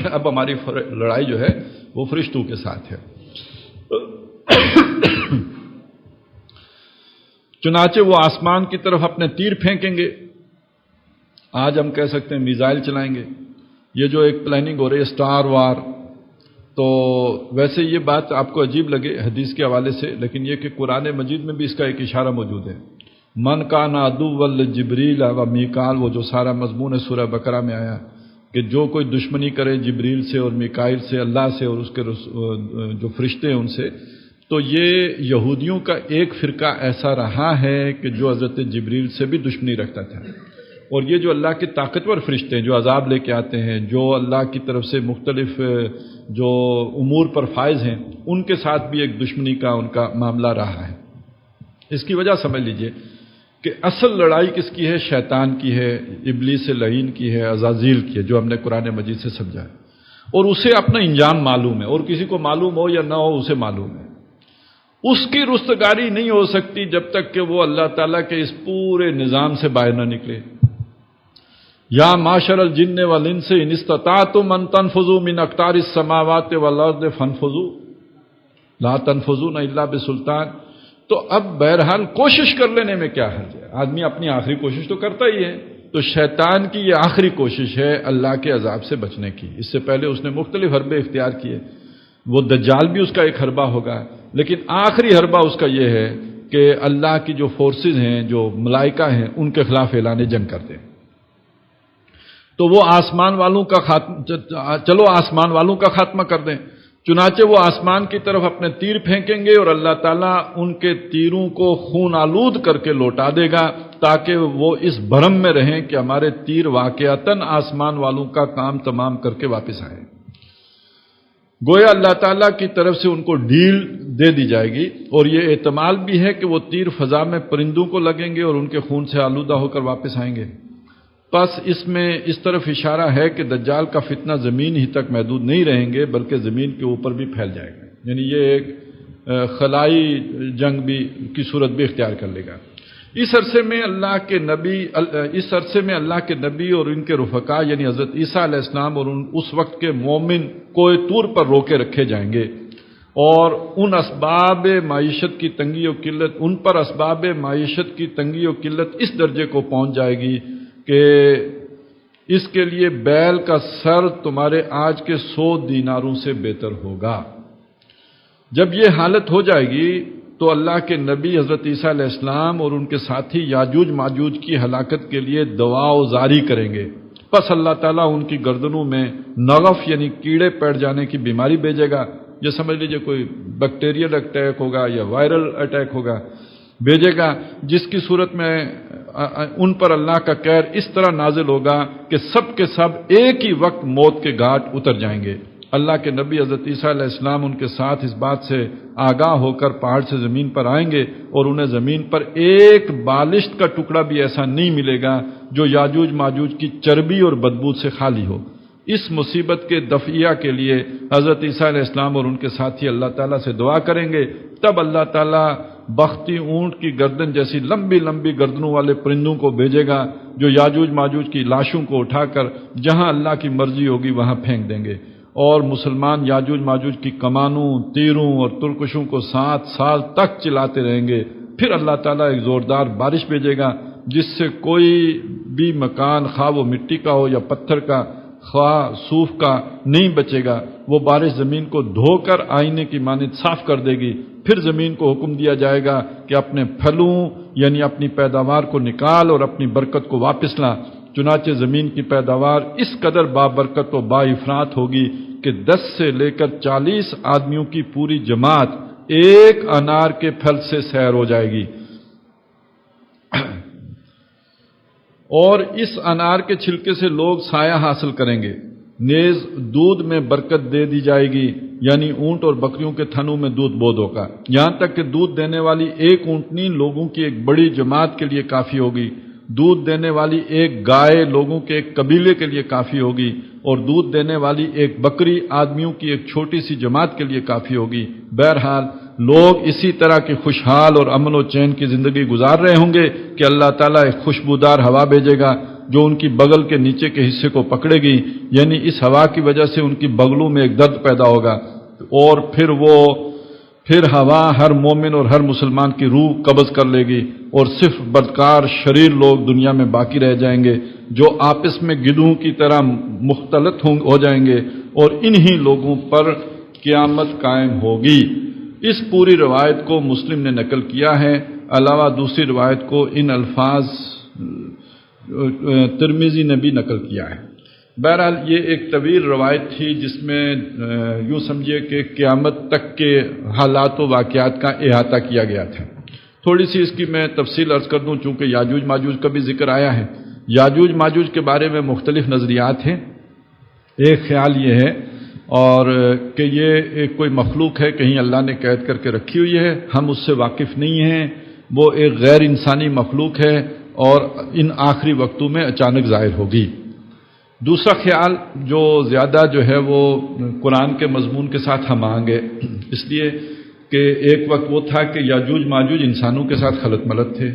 اب ہماری لڑائی جو ہے وہ فرشتوں کے ساتھ ہے۔ چنانچہ وہ آسمان کی طرف اپنے تیر پھینکیں گے، آج ہم کہہ سکتے ہیں میزائل چلائیں گے، یہ جو ایک پلاننگ ہو رہی ہے سٹار وار، تو ویسے یہ بات آپ کو عجیب لگے حدیث کے حوالے سے، لیکن یہ کہ قرآن مجید میں بھی اس کا ایک اشارہ موجود ہے۔ من کان عدوا لجبریل و میکال، وہ جو سارا مضمون ہے سورہ بقرہ میں آیا کہ جو کوئی دشمنی کرے جبریل سے اور میکائیل سے، اللہ سے اور اس کے جو فرشتے ہیں ان سے، تو یہ یہودیوں کا ایک فرقہ ایسا رہا ہے کہ جو حضرت جبریل سے بھی دشمنی رکھتا تھا، اور یہ جو اللہ کے طاقتور فرشتے ہیں جو عذاب لے کے آتے ہیں، جو اللہ کی طرف سے مختلف جو امور پر فائز ہیں، ان کے ساتھ بھی ایک دشمنی کا ان کا معاملہ رہا ہے۔ اس کی وجہ سمجھ لیجئے کہ اصل لڑائی کس کی ہے؟ شیطان کی ہے، ابلیس لعین کی ہے، عزازیل کی ہے، جو ہم نے قرآن مجید سے سمجھا ہے، اور اسے اپنا انجام معلوم ہے، اور کسی کو معلوم ہو یا نہ ہو اسے معلوم ہے۔ اس کی رستگاری نہیں ہو سکتی جب تک کہ وہ اللہ تعالیٰ کے اس پورے نظام سے باہر نہ نکلے۔ یا معاشر الجن والانس ان استطعتم ان تنفذوا من اقطار السماوات والارض فانفذوا لا تنفذون الا بسلطان۔ تو اب بہرحال کوشش کر لینے میں کیا حرج ہے، آدمی اپنی آخری کوشش تو کرتا ہی ہے۔ تو شیطان کی یہ آخری کوشش ہے اللہ کے عذاب سے بچنے کی، اس سے پہلے اس نے مختلف حربے اختیار کیے، وہ دجال بھی اس کا ایک حربہ ہوگا، لیکن آخری حربہ اس کا یہ ہے کہ اللہ کی جو فورسز ہیں، جو ملائکہ ہیں، ان کے خلاف اعلان جنگ کر دیں۔ تو وہ آسمان والوں کا چلو آسمان والوں کا خاتمہ کر دیں۔ چنانچہ وہ آسمان کی طرف اپنے تیر پھینکیں گے اور اللہ تعالیٰ ان کے تیروں کو خون آلود کر کے لوٹا دے گا، تاکہ وہ اس بھرم میں رہیں کہ ہمارے تیر واقعتاً آسمان والوں کا کام تمام کر کے واپس آئیں۔ گویا اللہ تعالیٰ کی طرف سے ان کو ڈھیل دے دی جائے گی، اور یہ احتمال بھی ہے کہ وہ تیر فضا میں پرندوں کو لگیں گے اور ان کے خون سے آلودہ ہو کر واپس آئیں گے۔ پس اس میں اس طرف اشارہ ہے کہ دجال کا فتنہ زمین ہی تک محدود نہیں رہیں گے، بلکہ زمین کے اوپر بھی پھیل جائے گا، یعنی یہ ایک خلائی جنگ بھی کی صورت بھی اختیار کر لے گا۔ اس عرصے میں اللہ کے نبی اور ان کے رفقا یعنی حضرت عیسیٰ علیہ السلام اور اس وقت کے مومن کوہ طور پر روکے رکھے جائیں گے، اور ان اسباب معیشت کی تنگی و قلت، ان پر اسباب معیشت کی تنگی و قلت اس درجے کو پہنچ جائے گی کہ اس کے لیے بیل کا سر تمہارے آج کے 100 دیناروں سے بہتر ہوگا۔ جب یہ حالت ہو جائے گی تو اللہ کے نبی حضرت عیسیٰ علیہ السلام اور ان کے ساتھی یاجوج ماجوج کی ہلاکت کے لیے دعا و زاری کریں گے۔ پس اللہ تعالیٰ ان کی گردنوں میں نغف یعنی کیڑے پیڑ جانے کی بیماری بھیجے گا، یہ سمجھ لیجئے کوئی بیکٹیریل اٹیک ہوگا یا وائرل اٹیک ہوگا، بھیجے گا، جس کی صورت میں ان پر اللہ کا قہر اس طرح نازل ہوگا کہ سب کے سب ایک ہی وقت موت کے گھاٹ اتر جائیں گے۔ اللہ کے نبی حضرت عیسیٰ علیہ السلام ان کے ساتھ اس بات سے آگاہ ہو کر پہاڑ سے زمین پر آئیں گے، اور انہیں زمین پر ایک بالشت کا ٹکڑا بھی ایسا نہیں ملے گا جو یاجوج ماجوج کی چربی اور بدبو سے خالی ہو۔ اس مصیبت کے دفعیہ کے لیے حضرت عیسیٰ علیہ السلام اور ان کے ساتھی اللہ تعالیٰ سے دعا کریں گے، تب اللہ تعالیٰ بختی اونٹ کی گردن جیسی لمبی لمبی گردنوں والے پرندوں کو بھیجے گا جو یاجوج ماجوج کی لاشوں کو اٹھا کر جہاں اللہ کی مرضی ہوگی وہاں پھینک دیں گے، اور مسلمان یاجوج ماجوج کی کمانوں، تیروں اور ترکشوں کو 7 سال تک چلاتے رہیں گے۔ پھر اللہ تعالیٰ ایک زوردار بارش بھیجے گا جس سے کوئی بھی مکان، خواہ وہ مٹی کا ہو یا پتھر کا، خواہ صوف کا، نہیں بچے گا۔ وہ بارش زمین کو دھو کر آئینے کی مانند صاف کر دے گی۔ پھر زمین کو حکم دیا جائے گا کہ اپنے پھلوں یعنی اپنی پیداوار کو نکال اور اپنی برکت کو واپس لا۔ چنانچہ زمین کی پیداوار اس قدر بابرکت و با افراط ہوگی کہ 10 سے لے کر 40 آدمیوں کی پوری جماعت ایک انار کے پھل سے سیر ہو جائے گی، اور اس انار کے چھلکے سے لوگ سایہ حاصل کریں گے۔ نیز دودھ میں برکت دے دی جائے گی، یعنی اونٹ اور بکریوں کے تھنوں میں دودھ بہت ہوگا، یہاں تک کہ دودھ دینے والی ایک اونٹنی لوگوں کی ایک بڑی جماعت کے لیے کافی ہوگی، دودھ دینے والی ایک گائے لوگوں کے ایک قبیلے کے لیے کافی ہوگی، اور دودھ دینے والی ایک بکری آدمیوں کی ایک چھوٹی سی جماعت کے لیے کافی ہوگی۔ بہرحال لوگ اسی طرح کی خوشحال اور امن و چین کی زندگی گزار رہے ہوں گے کہ اللہ تعالیٰ ایک خوشبودار ہوا بھیجے گا جو ان کی بغل کے نیچے کے حصے کو پکڑے گی، یعنی اس ہوا کی وجہ سے ان کی بغلوں میں ایک درد پیدا ہوگا، اور پھر ہوا ہر مومن اور ہر مسلمان کی روح قبض کر لے گی، اور صرف بدکار شریر لوگ دنیا میں باقی رہ جائیں گے جو آپس میں گدھوں کی طرح مختلط ہو جائیں گے، اور انہی لوگوں پر قیامت قائم ہوگی۔ اس پوری روایت کو مسلم نے نقل کیا ہے، علاوہ دوسری روایت کو ان الفاظ ترمذی نے بھی نقل کیا ہے۔ بہرحال یہ ایک طویل روایت تھی جس میں یوں سمجھیے کہ قیامت تک کے حالات و واقعات کا احاطہ کیا گیا تھا۔ تھوڑی سی اس کی میں تفصیل عرض کر دوں، چونکہ یاجوج ماجوج کا بھی ذکر آیا ہے۔ یاجوج ماجوج کے بارے میں مختلف نظریات ہیں۔ ایک خیال یہ ہے اور کہ یہ ایک کوئی مخلوق ہے، کہیں اللہ نے قید کر کے رکھی ہوئی ہے، ہم اس سے واقف نہیں ہیں، وہ ایک غیر انسانی مخلوق ہے اور ان آخری وقتوں میں اچانک ظاہر ہوگی۔ دوسرا خیال جو زیادہ جو ہے وہ قرآن کے مضمون کے ساتھ ہم آئیں گے، اس لیے کہ ایک وقت وہ تھا کہ یاجوج ماجوج انسانوں کے ساتھ خلط ملط تھے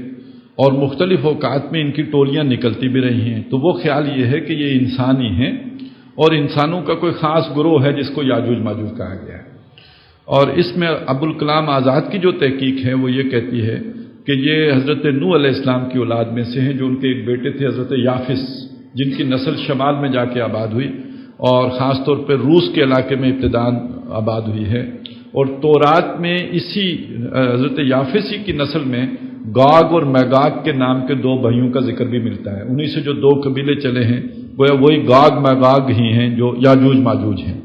اور مختلف اوقات میں ان کی ٹولیاں نکلتی بھی رہی ہیں، تو وہ خیال یہ ہے کہ یہ انسان ہی ہیں اور انسانوں کا کوئی خاص گروہ ہے جس کو یاجوج ماجوج کہا گیا ہے۔ اور اس میں ابوالکلام آزاد کی جو تحقیق ہے وہ یہ کہتی ہے کہ یہ حضرت نوح علیہ السلام کی اولاد میں سے ہیں، جو ان کے ایک بیٹے تھے حضرت یافس، جن کی نسل شمال میں جا کے آباد ہوئی اور خاص طور پہ روس کے علاقے میں ابتداءً آباد ہوئی ہے، اور تورات میں اسی حضرت یافسی کی نسل میں گاگ اور میگاگ کے نام کے دو بھائیوں کا ذکر بھی ملتا ہے. انہی سے جو دو قبیلے چلے ہیں وہ وہی گاگ میگاگ ہی ہیں جو یاجوج ماجوج ہیں.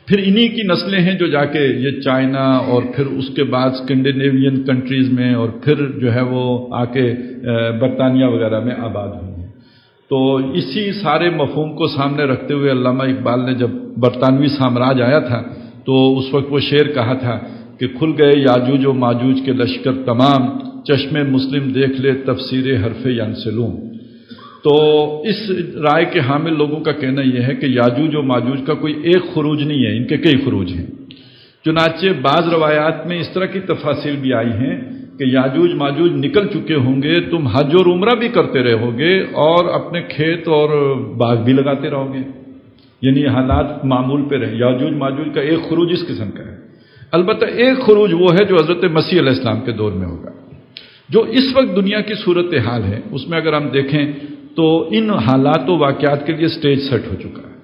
پھر انہی کی نسلیں ہیں جو جا کے یہ چائنا اور پھر اس کے بعد اسکینڈینیوین کنٹریز میں اور پھر جو ہے وہ آ کے برطانیہ وغیرہ میں آباد ہوئی ہیں. تو اسی سارے مفہوم کو سامنے رکھتے ہوئے علامہ اقبال نے جب برطانوی سامراج آیا تھا تو اس وقت وہ شعر کہا تھا کہ کھل گئے یاجوج و ماجوج کے لشکر تمام، چشم مسلم دیکھ لے تفسیر حرف ینسلون. تو اس رائے کے حامل لوگوں کا کہنا یہ ہے کہ یاجوج و ماجوج کا کوئی ایک خروج نہیں ہے، ان کے کئی خروج ہیں. چنانچہ بعض روایات میں اس طرح کی تفاصیل بھی آئی ہیں کہ یاجوج ماجوج نکل چکے ہوں گے، تم حج اور عمرہ بھی کرتے رہو گے اور اپنے کھیت اور باغ بھی لگاتے رہو گے. یعنی حالات معمول پہ رہے. یاجوج ماجوج کا ایک خروج اس قسم کا ہے. البتہ ایک خروج وہ ہے جو حضرت مسیح علیہ السلام کے دور میں ہوگا. جو اس وقت دنیا کی صورتحال ہے اس میں اگر ہم دیکھیں تو ان حالات و واقعات کے لیے سٹیج سیٹ ہو چکا ہے.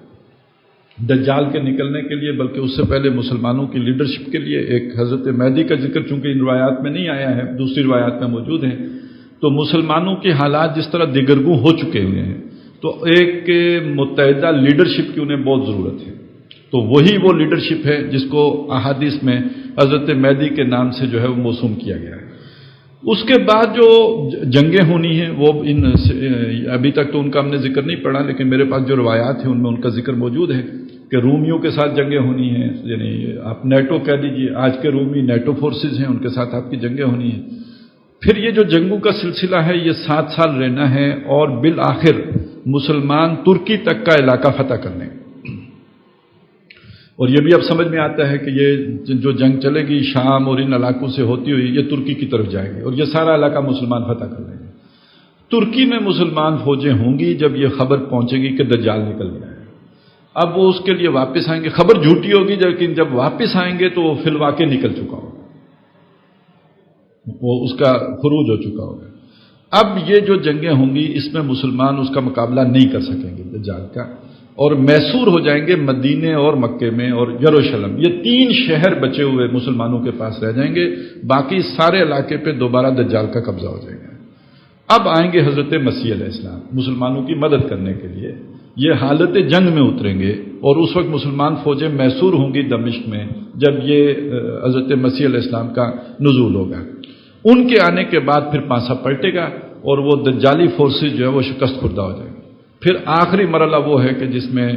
دجال کے نکلنے کے لیے، بلکہ اس سے پہلے مسلمانوں کی لیڈرشپ کے لیے ایک حضرت مہدی کا ذکر چونکہ ان روایات میں نہیں آیا ہے، دوسری روایات میں موجود ہے. تو مسلمانوں کے حالات جس طرح دگرگوں ہو چکے ہوئے ہیں تو ایک متحدہ لیڈرشپ کی انہیں بہت ضرورت ہے. تو وہی وہ لیڈرشپ ہے جس کو احادیث میں حضرت مہدی کے نام سے جو ہے وہ موسوم کیا گیا ہے. اس کے بعد جو جنگیں ہونی ہیں وہ ابھی تک تو ان کا ہم نے ذکر نہیں پڑھا، لیکن میرے پاس جو روایات ہیں ان میں ان کا ذکر موجود ہے کہ رومیوں کے ساتھ جنگیں ہونی ہیں. یعنی آپ نیٹو کہہ دیجیے، آج کے رومی نیٹو فورسز ہیں، ان کے ساتھ آپ کی جنگیں ہونی ہیں. پھر یہ جو جنگوں کا سلسلہ ہے یہ 7 سال رہنا ہے اور بالآخر مسلمان ترکی تک کا علاقہ فتح کرنے. اور یہ بھی اب سمجھ میں آتا ہے کہ یہ جو جنگ چلے گی شام اور ان علاقوں سے ہوتی ہوئی یہ ترکی کی طرف جائے گی اور یہ سارا علاقہ مسلمان فتح کر لیں گے. ترکی میں مسلمان فوجیں ہوں گی جب یہ خبر پہنچے گی کہ دجال نکل گیا ہے. اب وہ اس کے لیے واپس آئیں گے. خبر جھوٹی ہوگی لیکن جب واپس آئیں گے تو وہ فی الواقع نکل چکا ہوگا، وہ اس کا خروج ہو چکا ہوگا. اب یہ جو جنگیں ہوں گی اس میں مسلمان اس کا مقابلہ نہیں کر سکیں گے دجال کا، اور محصور ہو جائیں گے مدینے اور مکے میں اور یروشلم. یہ 3 شہر بچے ہوئے مسلمانوں کے پاس رہ جائیں گے، باقی سارے علاقے پہ دوبارہ دجال کا قبضہ ہو جائے گا. اب آئیں گے حضرت مسیح علیہ السلام مسلمانوں کی مدد کرنے کے لیے. یہ حالت جنگ میں اتریں گے اور اس وقت مسلمان فوجیں محصور ہوں گی دمشق میں جب یہ حضرت مسیح علیہ السلام کا نزول ہوگا. ان کے آنے کے بعد پھر پانسا پلٹے گا اور وہ دجالی فورسز جو ہے وہ شکست خوردہ ہو جائیں گے. پھر آخری مرحلہ وہ ہے کہ جس میں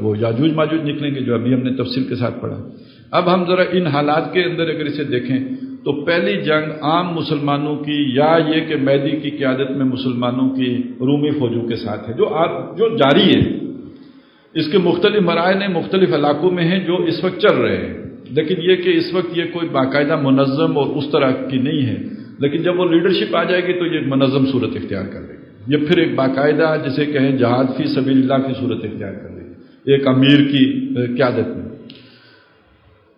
وہ یاجوج ماجوج نکلیں گے جو ابھی ہم نے تفصیل کے ساتھ پڑھا. اب ہم ذرا ان حالات کے اندر اگر اسے دیکھیں تو پہلی جنگ عام مسلمانوں کی یا یہ کہ مہدی کی قیادت میں مسلمانوں کی رومی فوجوں کے ساتھ ہے جو جاری ہے. اس کے مختلف مراحل ہیں، مختلف علاقوں میں ہیں جو اس وقت چل رہے ہیں، لیکن یہ کہ اس وقت یہ کوئی باقاعدہ منظم اور اس طرح کی نہیں ہے. لیکن جب وہ لیڈرشپ آ جائے گی تو یہ منظم صورت اختیار کر لے گی. یہ پھر ایک باقاعدہ جسے کہیں جہاد فی سبیل اللہ کی صورت اختیار کر لے گی ایک امیر کی قیادت میں.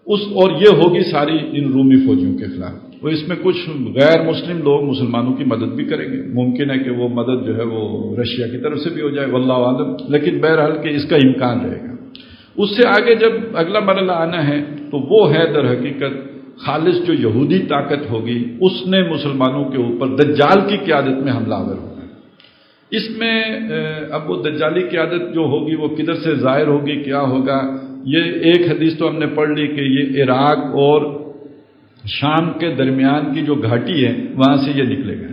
اور یہ ہوگی ساری ان رومی فوجیوں کے خلاف. وہ اس میں کچھ غیر مسلم لوگ مسلمانوں کی مدد بھی کریں گے. ممکن ہے کہ وہ مدد جو ہے وہ رشیا کی طرف سے بھی ہو جائے، واللہ عالم، لیکن بہرحال کہ اس کا امکان رہے گا. اس سے آگے جب اگلا مرحلہ آنا ہے تو وہ ہے در حقیقت خالص جو یہودی طاقت ہوگی اس نے مسلمانوں کے اوپر دجال کی قیادت میں حملہ آور ہوگا. اس میں اب وہ دجالی قیادت جو ہوگی وہ کدھر سے ظاہر ہوگی، کیا ہوگا. یہ ایک حدیث تو ہم نے پڑھ لی کہ یہ عراق اور شام کے درمیان کی جو گھاٹی ہے وہاں سے یہ نکلے گا.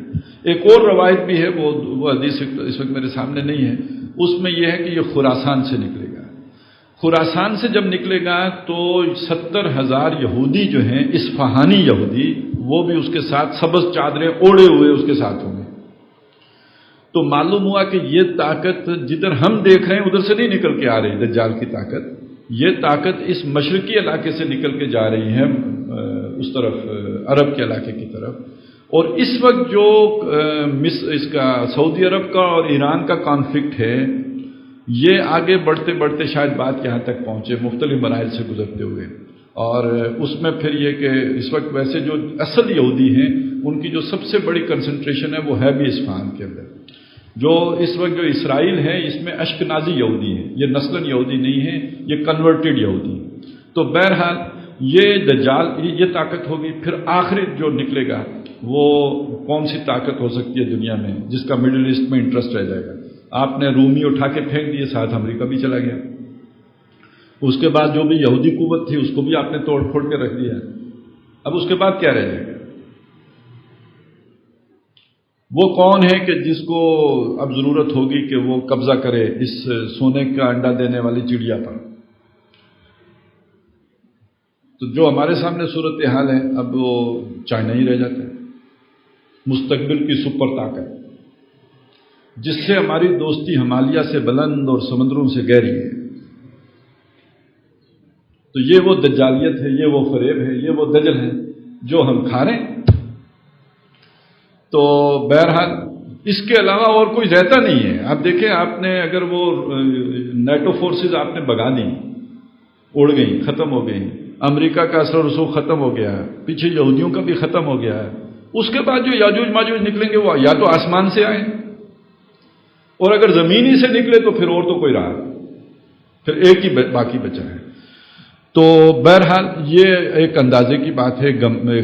ایک اور روایت بھی ہے، وہ حدیث اس وقت میرے سامنے نہیں ہے. اس میں یہ ہے کہ یہ خراسان سے نکلے گا. خراسان سے جب نکلے گا تو 70,000 یہودی جو ہیں اصفہانی یہودی وہ بھی اس کے ساتھ سبز چادریں اوڑے ہوئے اس کے ساتھ ہوں گے. تو معلوم ہوا کہ یہ طاقت جدھر ہم دیکھ رہے ہیں ادھر سے نہیں نکل کے آ رہی دجال کی طاقت. یہ طاقت اس مشرقی علاقے سے نکل کے جا رہی ہے اس طرف عرب کے علاقے کی طرف. اور اس وقت جو اس کا سعودی عرب کا اور ایران کا کانفلکٹ ہے یہ آگے بڑھتے بڑھتے شاید بات یہاں تک پہنچے مختلف مراحل سے گزرتے ہوئے. اور اس میں پھر یہ کہ اس وقت ویسے جو اصل یہودی ہیں ان کی جو سب سے بڑی کنسنٹریشن ہے وہ ہے بھی اصفہان کے اندر. جو اس وقت جو اسرائیل ہے اس میں اشکنازی یہودی ہیں، یہ نسلاً یہودی نہیں ہیں، یہ کنورٹڈ یہودی ہیں. تو بہرحال یہ دجال یہ طاقت ہوگی. پھر آخری جو نکلے گا وہ کون سی طاقت ہو سکتی ہے دنیا میں جس کا مڈل ایسٹ میں انٹرسٹ رہ جائے گا؟ آپ نے رومی اٹھا کے پھینک دیے، ساتھ امریکہ بھی چلا گیا. اس کے بعد جو بھی یہودی قوت تھی اس کو بھی آپ نے توڑ پھوڑ کے رکھ دیا. اب اس کے بعد کیا رہ جائے گا؟ وہ کون ہے کہ جس کو اب ضرورت ہوگی کہ وہ قبضہ کرے اس سونے کا انڈا دینے والی چڑیا پر؟ تو جو ہمارے سامنے صورتحال ہے اب وہ چائنا ہی رہ جاتا ہے، مستقبل کی سپر طاقت جس سے ہماری دوستی ہمالیہ سے بلند اور سمندروں سے گہری ہے. تو یہ وہ دجالیت ہے، یہ وہ فریب ہے، یہ وہ دجل ہے جو ہم کھا رہے ہیں. تو بہرحال اس کے علاوہ اور کوئی رہتا نہیں ہے. آپ دیکھیں، آپ نے اگر وہ نیٹو فورسز آپ نے بگا دی، اڑ گئی، ختم ہو گئی، امریکہ کا اثر و رسوخ ختم ہو گیا ہے، پیچھے یہودیوں کا بھی ختم ہو گیا ہے. اس کے بعد جو یاجوج ماجوج نکلیں گے وہ یا تو آسمان سے آئیں، اور اگر زمینی سے نکلے تو پھر اور تو کوئی رہا، پھر ایک ہی باقی بچا ہے. تو بہرحال یہ ایک اندازے کی بات ہے،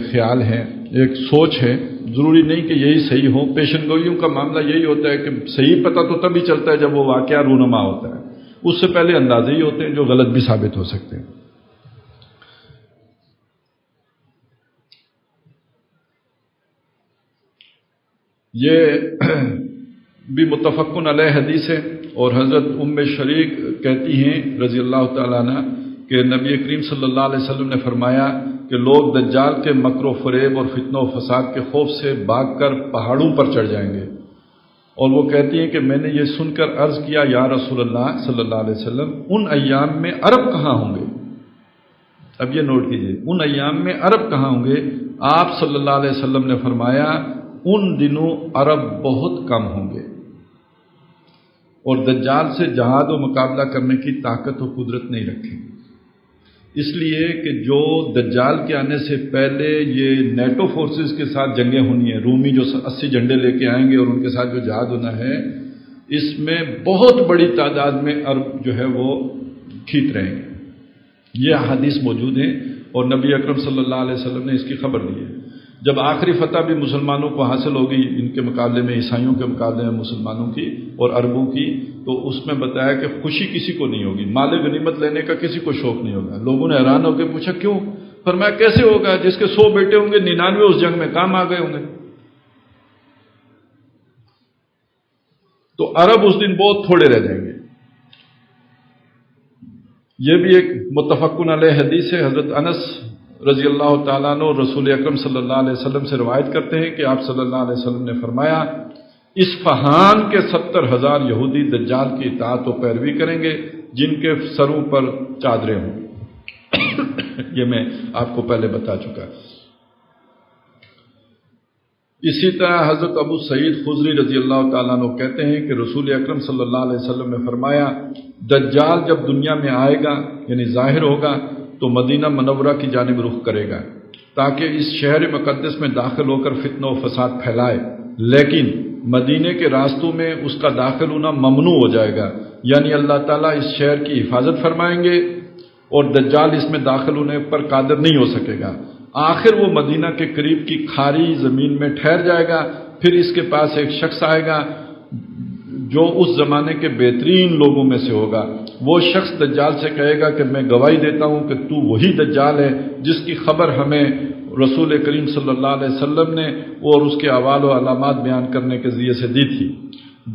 خیال ہے، ایک سوچ ہے. ضروری نہیں کہ یہی صحیح ہو. پیشن گوئیوں کا معاملہ یہی ہوتا ہے کہ صحیح پتہ تو تب ہی چلتا ہے جب وہ واقعہ رونما ہوتا ہے. اس سے پہلے اندازے ہی ہوتے ہیں جو غلط بھی ثابت ہو سکتے ہیں. یہ بھی متفقن علیہ حدیث ہے. اور حضرت ام شریک کہتی ہیں رضی اللہ تعالیٰ عنہ کہ نبی کریم صلی اللہ علیہ وسلم نے فرمایا کہ لوگ دجال کے مکر و فریب اور فتنہ و فساد کے خوف سے بھاگ کر پہاڑوں پر چڑھ جائیں گے. اور وہ کہتی ہیں کہ میں نے یہ سن کر عرض کیا یا رسول اللہ صلی اللہ علیہ وسلم، ان ایام میں عرب کہاں ہوں گے؟ اب یہ نوٹ کیجئے، ان ایام میں عرب کہاں ہوں گے؟ آپ صلی اللہ علیہ وسلم نے فرمایا ان دنوں عرب بہت کم ہوں گے اور دجال سے جہاد و مقابلہ کرنے کی طاقت و قدرت نہیں رکھیں گے. اس لیے کہ جو دجال کے آنے سے پہلے یہ نیٹو فورسز کے ساتھ جنگیں ہونی ہیں، رومی جو 80 جھنڈے لے کے آئیں گے اور ان کے ساتھ جو جہاد ہونا ہے، اس میں بہت بڑی تعداد میں عرب جو ہے وہ کھینچ رہیں گے. یہ احادیث موجود ہیں اور نبی اکرم صلی اللہ علیہ وسلم نے اس کی خبر دی ہے. جب آخری فتح بھی مسلمانوں کو حاصل ہوگی ان کے مقابلے میں، عیسائیوں کے مقابلے میں مسلمانوں کی اور عربوں کی، تو اس میں بتایا کہ خوشی کسی کو نہیں ہوگی، مال غنیمت لینے کا کسی کو شوق نہیں ہوگا. لوگوں نے حیران ہو کے پوچھا کیوں؟ فرمایا کیسے ہوگا؟ جس کے 100 بیٹے ہوں گے 99 اس جنگ میں کام آ گئے ہوں گے. تو عرب اس دن بہت تھوڑے رہ جائیں گے. یہ بھی ایک متفقن علیہ حدیث ہے. حضرت انس رضی اللہ تعالیٰ عنہ رسول اکرم صلی اللہ علیہ وسلم سے روایت کرتے ہیں کہ آپ صلی اللہ علیہ وسلم نے فرمایا اصفہان کے 70,000 یہودی دجال کی اطاعت و پیروی کریں گے جن کے سروں پر چادریں ہوں. یہ میں آپ کو پہلے بتا چکا. اسی طرح حضرت ابو سعید خضری رضی اللہ تعالیٰ عنہ کہتے ہیں کہ رسول اکرم صلی اللہ علیہ وسلم نے فرمایا دجال جب دنیا میں آئے گا یعنی ظاہر ہوگا تو مدینہ منورہ کی جانب رخ کرے گا تاکہ اس شہر مقدس میں داخل ہو کر فتنہ و فساد پھیلائے، لیکن مدینے کے راستوں میں اس کا داخل ہونا ممنوع ہو جائے گا، یعنی اللہ تعالیٰ اس شہر کی حفاظت فرمائیں گے اور دجال اس میں داخل ہونے پر قادر نہیں ہو سکے گا. آخر وہ مدینہ کے قریب کی کھاری زمین میں ٹھہر جائے گا. پھر اس کے پاس ایک شخص آئے گا جو اس زمانے کے بہترین لوگوں میں سے ہوگا. وہ شخص دجال سے کہے گا کہ میں گواہی دیتا ہوں کہ تو وہی دجال ہے جس کی خبر ہمیں رسول کریم صلی اللہ علیہ وسلم نے اور اس کے احوال و علامات بیان کرنے کے ذریعے سے دی تھی.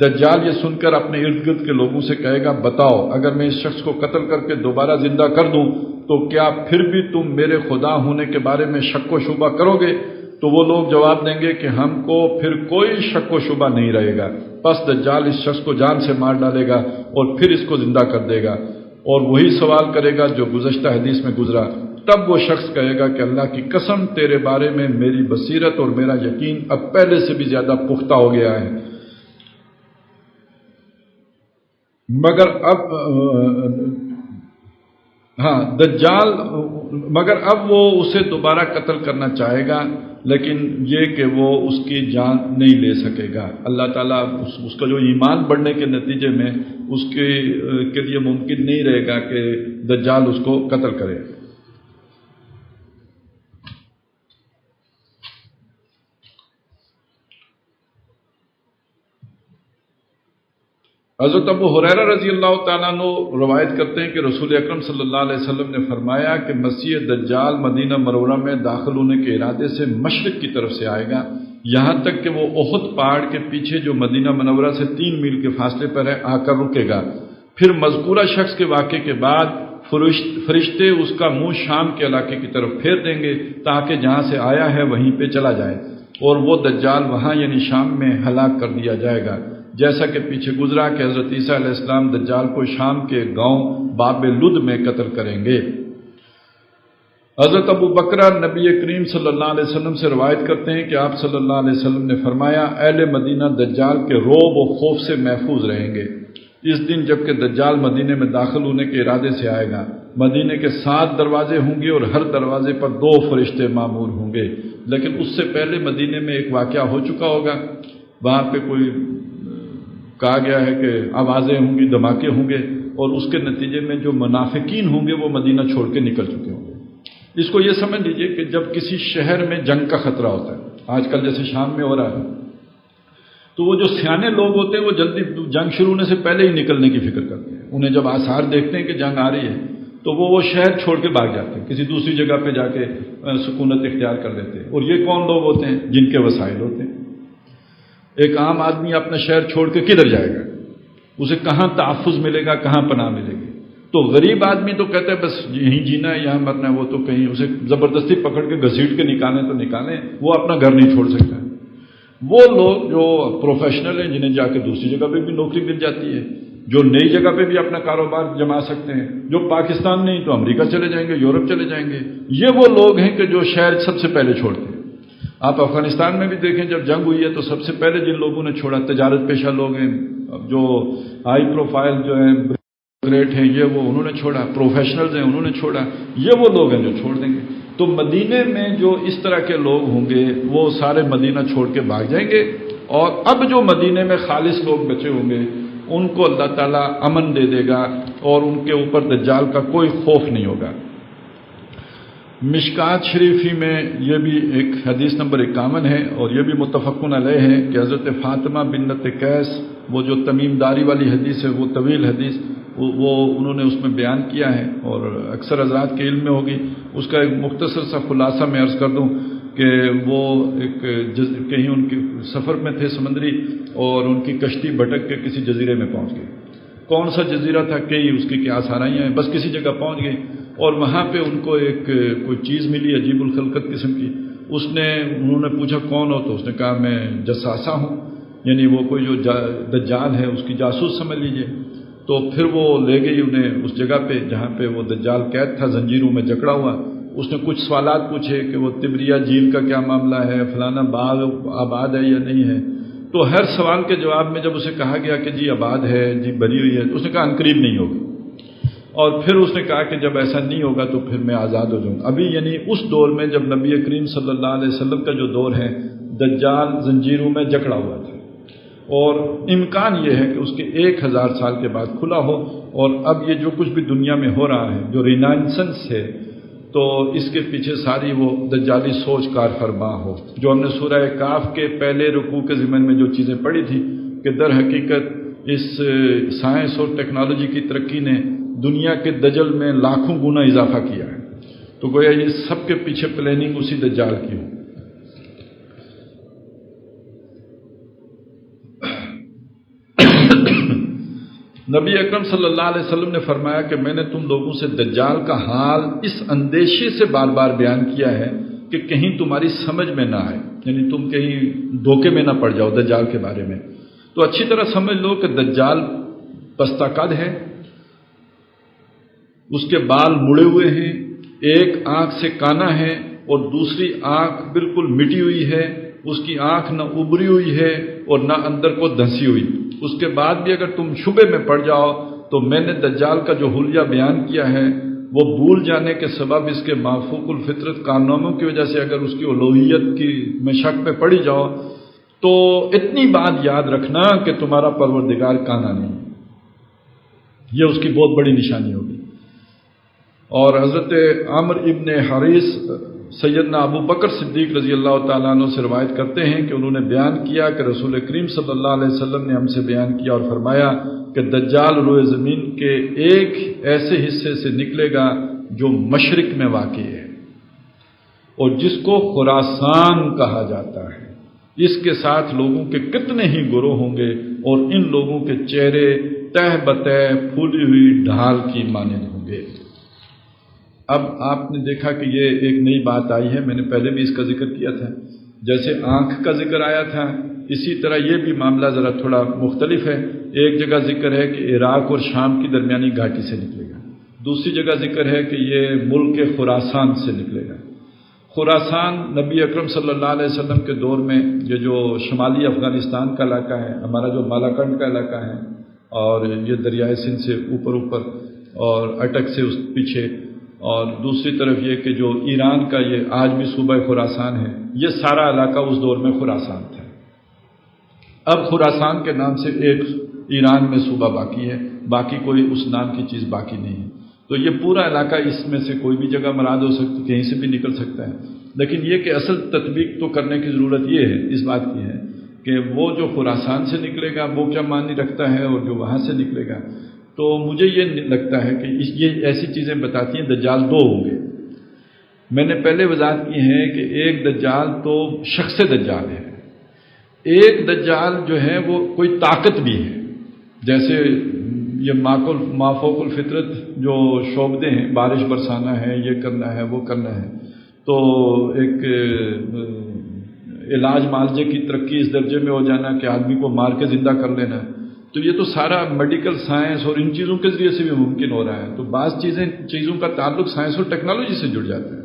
دجال یہ سن کر اپنے ارد گرد کے لوگوں سے کہے گا بتاؤ اگر میں اس شخص کو قتل کر کے دوبارہ زندہ کر دوں تو کیا پھر بھی تم میرے خدا ہونے کے بارے میں شک و شبہ کرو گے؟ تو وہ لوگ جواب دیں گے کہ ہم کو پھر کوئی شک و شبہ نہیں رہے گا. پس دجال اس شخص کو جان سے مار ڈالے گا اور پھر اس کو زندہ کر دے گا اور وہی سوال کرے گا جو گزشتہ حدیث میں گزرا. تب وہ شخص کہے گا کہ اللہ کی قسم تیرے بارے میں میری بصیرت اور میرا یقین اب پہلے سے بھی زیادہ پختہ ہو گیا ہے، مگر اب وہ اسے دوبارہ قتل کرنا چاہے گا، لیکن یہ کہ وہ اس کی جان نہیں لے سکے گا. اللہ تعالیٰ اس کا جو ایمان بڑھنے کے نتیجے میں اس کے لیے ممکن نہیں رہے گا کہ دجال اس کو قتل کرے. حضرت ابو ہریرہ رضی اللہ تعالیٰ عنہ روایت کرتے ہیں کہ رسول اکرم صلی اللہ علیہ وسلم نے فرمایا کہ مسیح دجال مدینہ منورہ میں داخل ہونے کے ارادے سے مشرق کی طرف سے آئے گا، یہاں تک کہ وہ احد پہاڑ کے پیچھے جو مدینہ منورہ سے 3 میل کے فاصلے پر ہے آ کر رکے گا۔ پھر مذکورہ شخص کے واقعے کے بعد فرشتے اس کا منہ شام کے علاقے کی طرف پھیر دیں گے تاکہ جہاں سے آیا ہے وہیں پہ چلا جائے، اور وہ دجال وہاں یعنی شام میں ہلاک کر دیا جائے گا، جیسا کہ پیچھے گزرا کہ حضرت عیسیٰ علیہ السلام دجال کو شام کے گاؤں باب لد میں قتل کریں گے۔ حضرت ابو بکرہ نبی کریم صلی اللہ علیہ وسلم سے روایت کرتے ہیں کہ آپ صلی اللہ علیہ وسلم نے فرمایا، اہل مدینہ دجال کے رعب و خوف سے محفوظ رہیں گے۔ اس دن جب کہ دجال مدینے میں داخل ہونے کے ارادے سے آئے گا، مدینے کے 7 دروازے ہوں گے اور ہر دروازے پر 2 فرشتے معمور ہوں گے، لیکن اس سے پہلے مدینے میں ایک واقعہ ہو چکا ہوگا، وہاں پہ کوئی کہا گیا ہے کہ آوازیں ہوں گی، دھماکے ہوں گے، اور اس کے نتیجے میں جو منافقین ہوں گے وہ مدینہ چھوڑ کے نکل چکے ہوں گے۔ اس کو یہ سمجھ لیجئے کہ جب کسی شہر میں جنگ کا خطرہ ہوتا ہے، آج کل جیسے شام میں ہو رہا ہے، تو وہ جو سیانے لوگ ہوتے ہیں وہ جلدی جنگ شروع ہونے سے پہلے ہی نکلنے کی فکر کرتے ہیں۔ انہیں جب آثار دیکھتے ہیں کہ جنگ آ رہی ہے تو وہ شہر چھوڑ کے بھاگ جاتے ہیں، کسی دوسری جگہ پہ جا کے سکونت اختیار کر لیتے ہیں۔ اور یہ کون لوگ ہوتے ہیں؟ جن کے وسائل ہوتے ہیں۔ ایک عام آدمی اپنا شہر چھوڑ کے کدھر جائے گا؟ اسے کہاں تحفظ ملے گا، کہاں پناہ ملے گی؟ تو غریب آدمی تو کہتا ہے بس یہیں جینا ہے، یہاں مرنا ہے، وہ تو کہیں اسے زبردستی پکڑ کے گھسیٹ کے نکالیں تو نکالیں، وہ اپنا گھر نہیں چھوڑ سکتا ہے۔ وہ لوگ جو پروفیشنل ہیں جنہیں جا کے دوسری جگہ پہ بھی نوکری مل جاتی ہے، جو نئی جگہ پہ بھی اپنا کاروبار جما سکتے ہیں، جو پاکستان نہیں تو امریکہ چلے جائیں گے، یورپ چلے جائیں گے، یہ وہ لوگ ہیں کہ جو شہر سب سے پہلے چھوڑتے ہیں۔ آپ افغانستان میں بھی دیکھیں، جب جنگ ہوئی ہے تو سب سے پہلے جن لوگوں نے چھوڑا تجارت پیشہ لوگ ہیں، جو ہائی پروفائل جو ہیں گریٹ ہیں، یہ وہ انہوں نے چھوڑا، پروفیشنلز ہیں انہوں نے چھوڑا، یہ وہ لوگ ہیں جو چھوڑ دیں گے۔ تو مدینے میں جو اس طرح کے لوگ ہوں گے وہ سارے مدینہ چھوڑ کے بھاگ جائیں گے، اور اب جو مدینے میں خالص لوگ بچے ہوں گے ان کو اللہ تعالیٰ امن دے دے گا اور ان کے اوپر دجال کا کوئی خوف نہیں ہوگا۔ مشکات شریفی میں یہ بھی ایک حدیث نمبر 51 ہے، اور یہ بھی متفقن علیہ ہے کہ حضرت فاطمہ بنت قیس، وہ جو تمیم داری والی حدیث ہے، وہ طویل حدیث، وہ انہوں نے اس میں بیان کیا ہے اور اکثر حضرات کے علم میں ہوگی۔ اس کا ایک مختصر سا خلاصہ میں عرض کر دوں کہ وہ کہیں ان کے سفر میں تھے سمندری، اور ان کی کشتی بھٹک کے کسی جزیرے میں پہنچ گئی۔ کون سا جزیرہ تھا، کئی اس کی کیا آسانیاں ہیں، بس کسی جگہ پہنچ گئی، اور وہاں پہ ان کو ایک کوئی چیز ملی عجیب الخلقت قسم کی۔ انہوں نے پوچھا کون ہو، تو اس نے کہا میں جساسہ ہوں، یعنی وہ کوئی جو دجال ہے اس کی جاسوس سمجھ لیجئے۔ تو پھر وہ لے گئی انہیں اس جگہ پہ جہاں پہ وہ دجال قید تھا، زنجیروں میں جکڑا ہوا۔ اس نے کچھ سوالات پوچھے کہ وہ تبریہ جھیل کا کیا معاملہ ہے، فلانا باغ آباد ہے یا نہیں ہے۔ تو ہر سوال کے جواب میں جب اسے کہا گیا کہ جی آباد ہے، جی بنی ہوئی ہے، تو اس نے کہا عنقریب نہیں ہوگی، اور پھر اس نے کہا کہ جب ایسا نہیں ہوگا تو پھر میں آزاد ہو جاؤں۔ ابھی یعنی اس دور میں جب نبی کریم صلی اللہ علیہ وسلم کا جو دور ہے، دجال زنجیروں میں جکڑا ہوا تھا، اور امکان یہ ہے کہ اس کے 1000 سال کے بعد کھلا ہو۔ اور اب یہ جو کچھ بھی دنیا میں ہو رہا ہے، جو رینائسنس ہے، تو اس کے پیچھے ساری وہ دجالی سوچ کار فرما ہو، جو ہم نے سورہ کاف کے پہلے رکوع کے ضمن میں جو چیزیں پڑھی تھی کہ در حقیقت اس سائنس اور ٹیکنالوجی کی ترقی نے دنیا کے دجل میں لاکھوں گنا اضافہ کیا ہے، تو گویا یہ سب کے پیچھے پلاننگ اسی دجال کی ہو۔ نبی اکرم صلی اللہ علیہ وسلم نے فرمایا کہ میں نے تم لوگوں سے دجال کا حال اس اندیشے سے بار بار بیان کیا ہے کہ کہیں تمہاری سمجھ میں نہ آئے، یعنی تم کہیں دھوکے میں نہ پڑ جاؤ دجال کے بارے میں۔ تو اچھی طرح سمجھ لو کہ دجال پستہ قد ہے، اس کے بال مڑے ہوئے ہیں، ایک آنکھ سے کانا ہے اور دوسری آنکھ بالکل مٹی ہوئی ہے، اس کی آنکھ نہ ابری ہوئی ہے اور نہ اندر کو دھنسی ہوئی۔ اس کے بعد بھی اگر تم شبے میں پڑ جاؤ تو میں نے دجال کا جو حلیہ بیان کیا ہے وہ بھول جانے کے سبب اس کے مافوق الفطرت کارناموں کی وجہ سے اگر اس کی الوہیت کی میں شک میں پڑی جاؤ تو اتنی بات یاد رکھنا کہ تمہارا پروردگار کانا نہیں، یہ اس کی بہت بڑی نشانی ہوگی۔ اور حضرت عمرو ابن حریث سیدنا ابو بکر صدیق رضی اللہ تعالیٰ عنہ سے روایت کرتے ہیں کہ انہوں نے بیان کیا کہ رسول کریم صلی اللہ علیہ وسلم نے ہم سے بیان کیا اور فرمایا کہ دجال روئے زمین کے ایک ایسے حصے سے نکلے گا جو مشرق میں واقع ہے اور جس کو خراسان کہا جاتا ہے. اس کے ساتھ لوگوں کے کتنے ہی گروہ ہوں گے اور ان لوگوں کے چہرے تہ بتہ پھولی ہوئی ڈھال کی مانند ہوں گے. اب آپ نے دیکھا کہ یہ ایک نئی بات آئی ہے، میں نے پہلے بھی اس کا ذکر کیا تھا. جیسے آنکھ کا ذکر آیا تھا اسی طرح یہ بھی معاملہ ذرا تھوڑا مختلف ہے. ایک جگہ ذکر ہے کہ عراق اور شام کی درمیانی گھاٹی سے نکلے گا، دوسری جگہ ذکر ہے کہ یہ ملک خراسان سے نکلے گا. خراسان نبی اکرم صلی اللہ علیہ وسلم کے دور میں یہ جو شمالی افغانستان کا علاقہ ہے، ہمارا جو مالاکنڈ کا علاقہ ہے، اور یہ دریائے سندھ سے اوپر اور اٹک سے اس پیچھے، اور دوسری طرف یہ کہ جو ایران کا یہ آج بھی صوبہ خراسان ہے، یہ سارا علاقہ اس دور میں خراسان تھا. اب خراسان کے نام سے ایک ایران میں صوبہ باقی ہے، باقی کوئی اس نام کی چیز باقی نہیں ہے. تو یہ پورا علاقہ اس میں سے کوئی بھی جگہ مراد ہو سکتی، کہیں سے بھی نکل سکتا ہے. لیکن یہ کہ اصل تطبیق تو کرنے کی ضرورت یہ ہے، اس بات کی ہے کہ وہ جو خراسان سے نکلے گا وہ کیا معنی رکھتا ہے اور جو وہاں سے نکلے گا. تو مجھے یہ لگتا ہے کہ یہ ایسی چیزیں بتاتی ہیں دجال دو ہوں گے. میں نے پہلے وضاحت کی ہے کہ ایک دجال تو شخص دجال ہے، ایک دجال جو ہے وہ کوئی طاقت بھی ہے. جیسے یہ مافوق الفطرت جو شعبدے ہیں، بارش برسانا ہے، یہ کرنا ہے، وہ کرنا ہے، تو ایک علاج معالجے کی ترقی اس درجے میں ہو جانا کہ آدمی کو مار کے زندہ کر لینا، تو یہ تو سارا میڈیکل سائنس اور ان چیزوں کے ذریعے سے بھی ممکن ہو رہا ہے. تو بعض چیزوں کا تعلق سائنس اور ٹیکنالوجی سے جڑ جاتا ہے،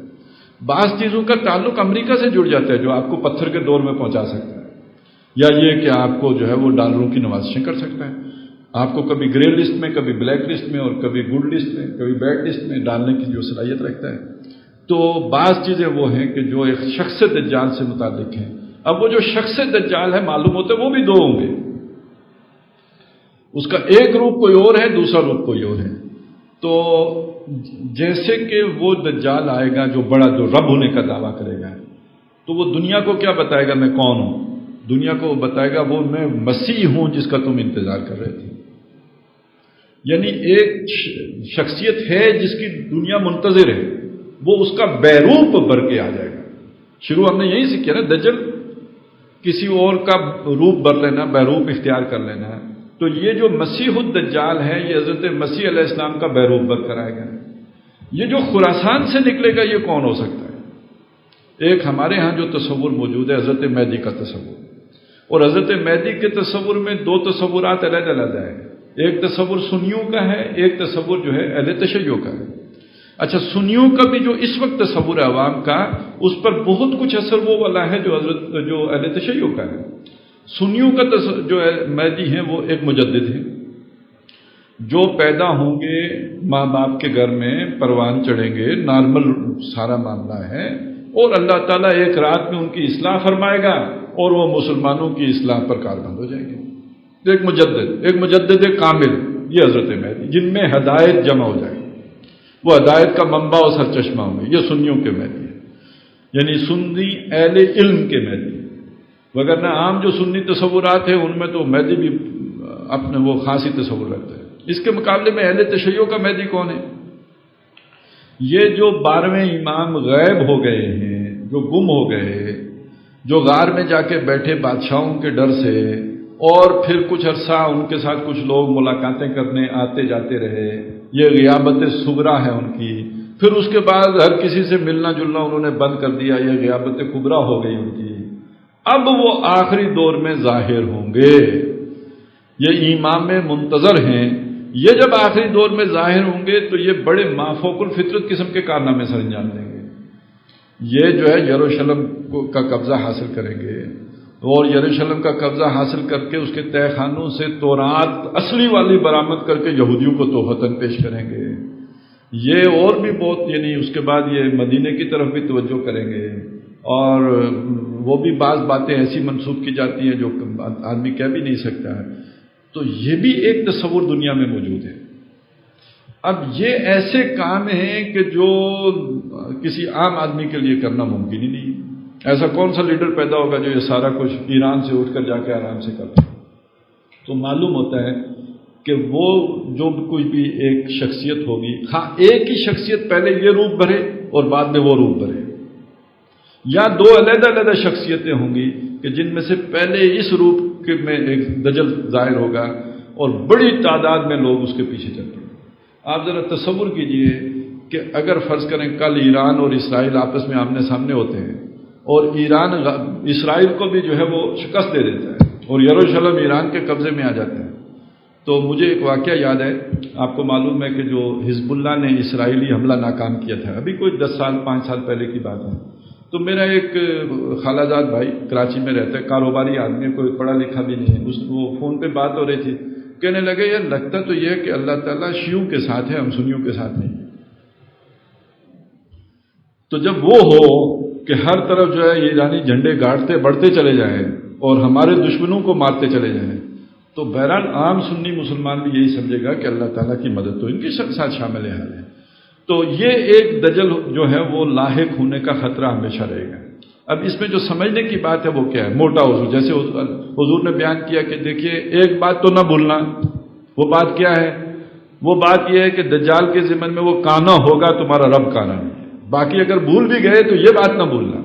بعض چیزوں کا تعلق امریکہ سے جڑ جاتا ہے جو آپ کو پتھر کے دور میں پہنچا سکتا ہے، یا یہ کہ آپ کو جو ہے وہ ڈالروں کی نمائشیں کر سکتا ہے. آپ کو کبھی گرے لسٹ میں، کبھی بلیک لسٹ میں، اور کبھی گڈ لسٹ میں، کبھی بیڈ لسٹ میں ڈالنے کی جو صلاحیت رکھتا ہے. تو بعض چیزیں وہ ہیں کہ جو ایک شخص دجال سے متعلق ہیں. اب وہ جو شخص دجال ہے معلوم ہوتا ہے وہ بھی دو ہوں گے، اس کا ایک روپ کوئی اور ہے، دوسرا روپ کوئی اور ہے. تو جیسے کہ وہ دجال آئے گا جو بڑا، جو رب ہونے کا دعویٰ کرے گا، تو وہ دنیا کو کیا بتائے گا میں کون ہوں؟ دنیا کو بتائے گا وہ میں مسیح ہوں جس کا تم انتظار کر رہے تھے. یعنی ایک شخصیت ہے جس کی دنیا منتظر ہے، وہ اس کا بیروپ بھر کے آ جائے گا. شروع ہم نے یہی سیکھا نا، دجل کسی اور کا روپ بھر لینا، بیروپ اختیار کر لینا. تو یہ جو مسیح الدجال ہے یہ حضرت مسیح علیہ السلام کا بیروپ بھر کر آئے گا. یہ جو خراسان سے نکلے گا یہ کون ہو سکتا ہے؟ ایک ہمارے ہاں جو تصور موجود ہے حضرت مہدی کا تصور، اور حضرت مہدی کے تصور میں دو تصورات علیحدہ علیحدہ ہیں. ایک تصور سنیوں کا ہے، ایک تصور جو ہے اہل تشیع کا ہے. اچھا، سنیوں کا بھی جو اس وقت تصور ہے عوام کا، اس پر بہت کچھ اثر وہ والا ہے جو اہل تشیع کا ہے. سنیوں کا جو مہدی ہیں وہ ایک مجدد ہے، جو پیدا ہوں گے ماں باپ کے گھر میں، پروان چڑھیں گے، نارمل سارا معاملہ ہے، اور اللہ تعالیٰ ایک رات میں ان کی اصلاح فرمائے گا اور وہ مسلمانوں کی اصلاح پر کاربند ہو جائیں گے. ایک مجدد کامل، یہ حضرت مہدی، جن میں ہدایت جمع ہو جائے گی، وہ ہدایت کا منبع اور سرچشمہ ہوں گے. یہ سنیوں کے مہدی ہیں، یعنی سنی اہل علم کے مہدی. وگرنہ عام جو سنی تصورات ہیں ان میں تو مہدی بھی اپنے وہ خاصی تصور رکھتے ہیں. اس کے مقابلے میں اہل تشیع کا مہدی کون ہے؟ یہ جو 12ویں امام غائب ہو گئے ہیں، جو گم ہو گئے، جو غار میں جا کے بیٹھے بادشاہوں کے ڈر سے، اور پھر کچھ عرصہ ان کے ساتھ کچھ لوگ ملاقاتیں کرنے آتے جاتے رہے، یہ غیابت صغریٰ ہے ان کی. پھر اس کے بعد ہر کسی سے ملنا جلنا انہوں نے بند کر دیا، یہ غیابت کبریٰ ہو گئی ان کی. اب وہ آخری دور میں ظاہر ہوں گے، یہ امام منتظر ہیں. یہ جب آخری دور میں ظاہر ہوں گے تو یہ بڑے مافوق الفطرت قسم کے کارنامے سر انجام دیں گے. یہ جو ہے یروشلم کا قبضہ حاصل کریں گے، اور یروشلم کا قبضہ حاصل کر کے اس کے تہہ خانوں سے تورات اصلی والی برآمد کر کے یہودیوں کو تحفتاً پیش کریں گے. یہ اور بھی بہت، یعنی اس کے بعد یہ مدینے کی طرف بھی توجہ کریں گے، اور وہ بھی بعض باتیں ایسی منسوب کی جاتی ہیں جو آدمی کہہ بھی نہیں سکتا ہے. تو یہ بھی ایک تصور دنیا میں موجود ہے. اب یہ ایسے کام ہیں کہ جو کسی عام آدمی کے لیے کرنا ممکن ہی نہیں ہے۔ ایسا کون سا لیڈر پیدا ہوگا جو یہ سارا کچھ ایران سے اٹھ کر جا کے آرام سے کرتا ہے؟ تو معلوم ہوتا ہے کہ وہ جو کوئی بھی ایک شخصیت ہوگی، ہاں ایک ہی شخصیت پہلے یہ روپ بھرے اور بعد میں وہ روپ بھرے، یا دو علیحدہ علیحدہ شخصیتیں ہوں گی کہ جن میں سے پہلے اس روپ میں ایک دجل ظاہر ہوگا اور بڑی تعداد میں لوگ اس کے پیچھے چل پڑیں گے۔ آپ ذرا تصور کیجئے کہ اگر فرض کریں کل ایران اور اسرائیل آپس میں آمنے سامنے ہوتے ہیں اور ایران اسرائیل کو بھی جو ہے وہ شکست دے دیتا ہے اور یروشلم ایران کے قبضے میں آ جاتا ہے، تو مجھے ایک واقعہ یاد ہے۔ آپ کو معلوم ہے کہ جو حزب اللہ نے اسرائیلی حملہ ناکام کیا تھا، ابھی کوئی 10 سال 5 سال پہلے کی بات ہے، تو میرا ایک خالہ جات بھائی کراچی میں رہتا ہے، کاروباری آدمی، کوئی پڑھا لکھا بھی نہیں ہے، وہ فون پہ بات ہو رہی تھی، کہنے لگے یار لگتا تو یہ ہے کہ اللہ تعالیٰ شیعوں کے ساتھ ہے، ہم سنیوں کے ساتھ نہیں۔ تو جب وہ ہو کہ ہر طرف جو ہے ایرانی جھنڈے گاڑتے بڑھتے چلے جائیں اور ہمارے دشمنوں کو مارتے چلے جائیں، تو بہرحال عام سنی مسلمان بھی یہی سمجھے گا کہ اللہ تعالیٰ کی مدد تو ان کے ساتھ شامل حال ہے۔ تو یہ ایک دجل جو ہے وہ لاحق ہونے کا خطرہ ہمیشہ رہے گا۔ اب اس میں جو سمجھنے کی بات ہے وہ کیا ہے؟ موٹا حضور، جیسے حضور نے بیان کیا کہ دیکھیے ایک بات تو نہ بھولنا، وہ بات کیا ہے؟ وہ بات یہ ہے کہ دجال کے ذمن میں وہ کانا ہوگا تمہارا رب کانا، باقی اگر بھول بھی گئے تو یہ بات نہ بھولنا۔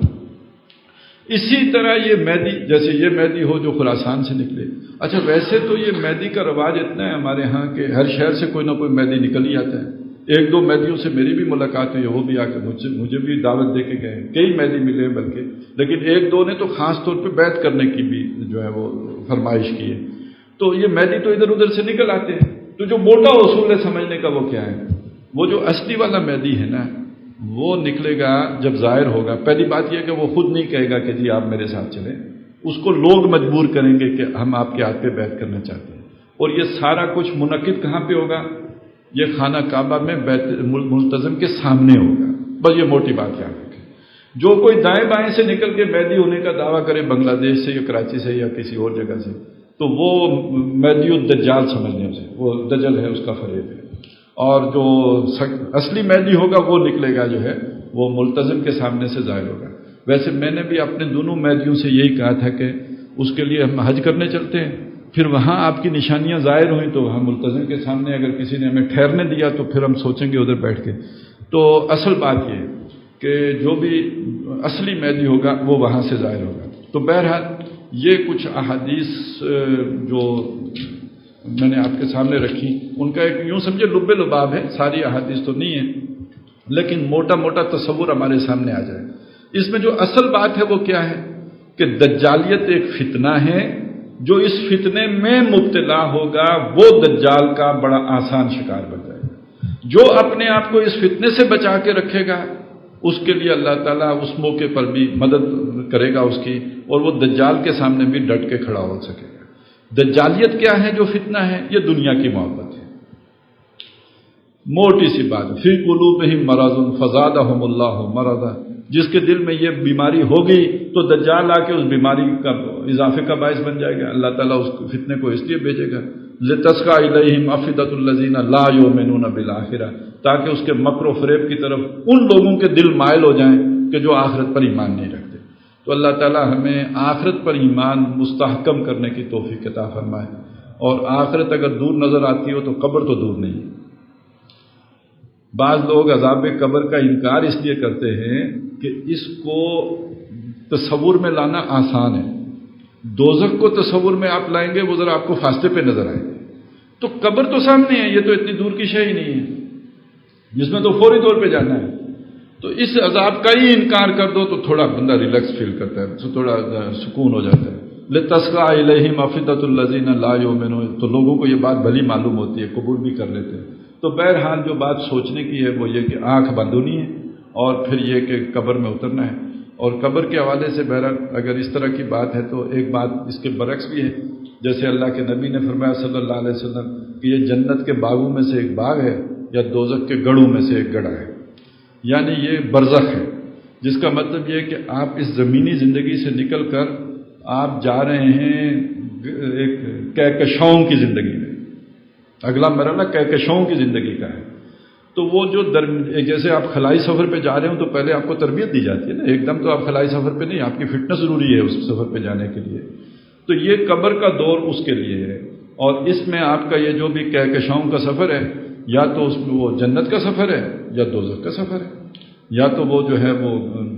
اسی طرح یہ مہدی، جیسے یہ مہدی ہو جو خراسان سے نکلے۔ اچھا ویسے تو یہ مہدی کا رواج اتنا ہے ہمارے ہاں کہ ہر شہر سے کوئی نہ کوئی مہدی نکل ہی آتا ہے۔ ایک دو مہدیوں سے میری بھی ملاقات ہوئی ہے، وہ بھی آ کے مجھے بھی دعوت دے کے گئے، کئی مہدی ملے بلکہ، لیکن ایک دو نے تو خاص طور پہ بیعت کرنے کی بھی جو ہے وہ فرمائش کی ہے۔ تو یہ مہدی تو ادھر ادھر سے نکل آتے ہیں، تو جو موٹا اصول ہے سمجھنے کا وہ کیا ہے؟ وہ جو اصلی والا مہدی ہے نا، وہ نکلے گا جب ظاہر ہوگا۔ پہلی بات یہ کہ وہ خود نہیں کہے گا کہ جی آپ میرے ساتھ چلیں، اس کو لوگ مجبور کریں گے کہ ہم آپ کے ہاتھ پہ بیعت کرنا چاہتے ہیں، اور یہ سارا کچھ منعقد کہاں پہ ہوگا؟ یہ خانہ کعبہ میں بیت ملتزم کے سامنے ہوگا۔ بس یہ موٹی بات یاد رکھیں۔ جو کوئی دائیں بائیں سے نکل کے مہدی ہونے کا دعویٰ کرے بنگلہ دیش سے یا کراچی سے یا کسی اور جگہ سے، تو وہ مہدی الدجال سمجھنے اسے، وہ دجل ہے، اس کا فریب ہے۔ اور جو اصلی مہدی ہوگا وہ نکلے گا جو ہے وہ ملتزم کے سامنے سے ظاہر ہوگا۔ ویسے میں نے بھی اپنے دونوں مہدیوں سے یہی کہا تھا کہ اس کے لیے ہم حج کرنے چلتے ہیں، پھر وہاں آپ کی نشانیاں ظاہر ہوئیں تو وہاں ملتزم کے سامنے اگر کسی نے ہمیں ٹھہرنے دیا تو پھر ہم سوچیں گے ادھر بیٹھ کے۔ تو اصل بات یہ ہے کہ جو بھی اصلی مہدی ہوگا وہ وہاں سے ظاہر ہوگا۔ تو بہرحال یہ کچھ احادیث جو میں نے آپ کے سامنے رکھی، ان کا ایک یوں سمجھے لب لباب ہے، ساری احادیث تو نہیں ہے، لیکن موٹا موٹا تصور ہمارے سامنے آ جائے۔ اس میں جو اصل بات ہے وہ کیا ہے کہ دجالیت ایک فتنہ ہے، جو اس فتنے میں مبتلا ہوگا وہ دجال کا بڑا آسان شکار بن جائے گا۔ جو اپنے آپ کو اس فتنے سے بچا کے رکھے گا اس کے لیے اللہ تعالیٰ اس موقع پر بھی مدد کرے گا اس کی، اور وہ دجال کے سامنے بھی ڈٹ کے کھڑا ہو سکے گا۔ دجالیت کیا ہے جو فتنہ ہے؟ یہ دنیا کی محبت ہے۔ موٹی سی بات، فی قلوبہم مرض فزادہم اللہ مرضا، جس کے دل میں یہ بیماری ہوگی تو دجال آ کے اس بیماری کا اضافے کا باعث بن جائے گا۔ اللہ تعالیٰ اس فتنے کو اس لیے بھیجے گا لتسقى الیہم افئدۃ الذین لا یؤمنون بالآخرہ، تاکہ اس کے مکر و فریب کی طرف ان لوگوں کے دل مائل ہو جائیں کہ جو آخرت پر ایمان نہیں رکھتے۔ تو اللہ تعالیٰ ہمیں آخرت پر ایمان مستحکم کرنے کی توفیق عطا فرمائے، اور آخرت اگر دور نظر آتی ہو تو قبر تو دور نہیں ہے۔ بعض لوگ عذاب قبر کا انکار اس لیے کرتے ہیں کہ اس کو تصور میں لانا آسان ہے۔ دوزخ کو تصور میں آپ لائیں گے وہ ذرا آپ کو فاصلے پہ نظر آئے گا، تو قبر تو سامنے ہے، یہ تو اتنی دور کی شے ہی نہیں ہے، جس میں تو فوری طور پہ جانا ہے۔ تو اس عذاب کا ہی انکار کر دو تو تھوڑا بندہ ریلیکس فیل کرتا ہے، تھوڑا سکون ہو جاتا ہے۔ لتسقى الیہم افئدۃ الذین لا یؤمنون، تو لوگوں کو یہ بات بھلی معلوم ہوتی ہے، قبول بھی کر لیتے ہیں۔ تو بہرحال جو بات سوچنے کی ہے وہ یہ کہ آنکھ بند ہونی ہے، اور پھر یہ کہ قبر میں اترنا ہے۔ اور قبر کے حوالے سے بہرحال اگر اس طرح کی بات ہے تو ایک بات اس کے برعکس بھی ہے، جیسے اللہ کے نبی نے فرمایا صلی اللہ علیہ وسلم کہ یہ جنت کے باغوں میں سے ایک باغ ہے یا دوزخ کے گڑھوں میں سے ایک گڑھا ہے، یعنی یہ برزخ ہے، جس کا مطلب یہ ہے کہ آپ اس زمینی زندگی سے نکل کر آپ جا رہے ہیں ایک کہکشاؤں کی زندگی میں۔ اگلا مرحلہ کہکشاؤں کی زندگی کا ہے، تو وہ جو جیسے آپ خلائی سفر پہ جا رہے ہوں تو پہلے آپ کو تربیت دی جاتی ہے نا، ایک دم تو آپ خلائی سفر پہ نہیں، آپ کی فٹنس ضروری ہے اس سفر پہ جانے کے لیے. تو یہ قبر کا دور اس کے لیے ہے، اور اس میں آپ کا یہ جو بھی کہکشاؤں کا سفر ہے، یا تو اس میں وہ جنت کا سفر ہے یا دوزخ کا سفر ہے، یا تو وہ جو ہے وہ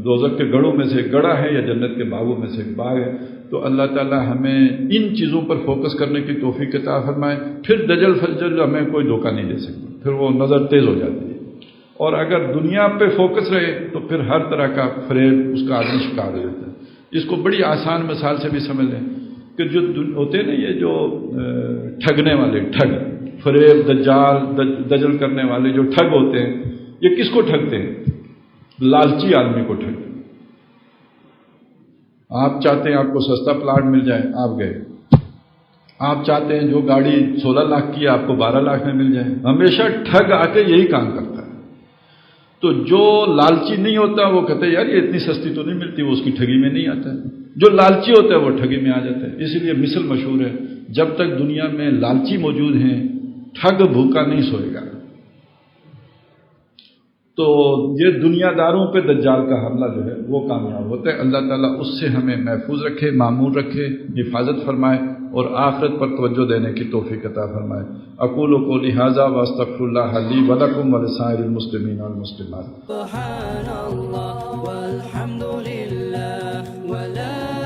دوزخ کے گڑھوں میں سے ایک گڑھا ہے یا جنت کے باغوں میں سے ایک باغ ہے. تو اللہ تعالی ہمیں ان چیزوں پر فوکس کرنے کی توفیق عطا فرمائے. پھر دجل فجل ہمیں کوئی دھوکہ نہیں دے سکتا، پھر وہ نظر تیز ہو جاتی ہے. اور اگر دنیا پہ فوکس رہے تو پھر ہر طرح کا فریب اس کا آدمی شکار ہو جاتا ہے. اس کو بڑی آسان مثال سے بھی سمجھ لیں کہ جو ہوتے ہیں نا یہ جو ٹھگنے والے ٹھگ، فریب دجل کرنے والے جو ٹھگ ہوتے ہیں، یہ کس کو ٹھگتے ہیں؟ لالچی آدمی کو ٹھگتے ہیں. آپ چاہتے ہیں آپ کو سستا پلاٹ مل جائے، آپ گئے. آپ چاہتے ہیں جو گاڑی 16 لاکھ کی ہے آپ کو 12 لاکھ میں مل جائے. ہمیشہ ٹھگ آ کے یہی کام کرتا ہے. تو جو لالچی نہیں ہوتا وہ کہتے ہیں یار یہ اتنی سستی تو نہیں ملتی، وہ اس کی ٹھگی میں نہیں آتا ہے. جو لالچی ہوتا ہے وہ ٹھگی میں آ جاتا ہے. اسی لیے مثل مشہور ہے، جب تک دنیا میں لالچی موجود ہیں ٹھگ بھوکا نہیں سوئے گا. تو یہ دنیا داروں پہ دجال کا حملہ جو ہے وہ کامیاب ہوتا ہے. اللہ تعالیٰ اس سے ہمیں محفوظ رکھے، معمور رکھے، حفاظت فرمائے، اور آخرت پر توجہ دینے کی توفیق عطا فرمائے. اقول قولی ھذا واستغفر اللہ لی ولکم ولسائر المسلمین والمسلمات. سبحان اللہ والحمد للہ ولا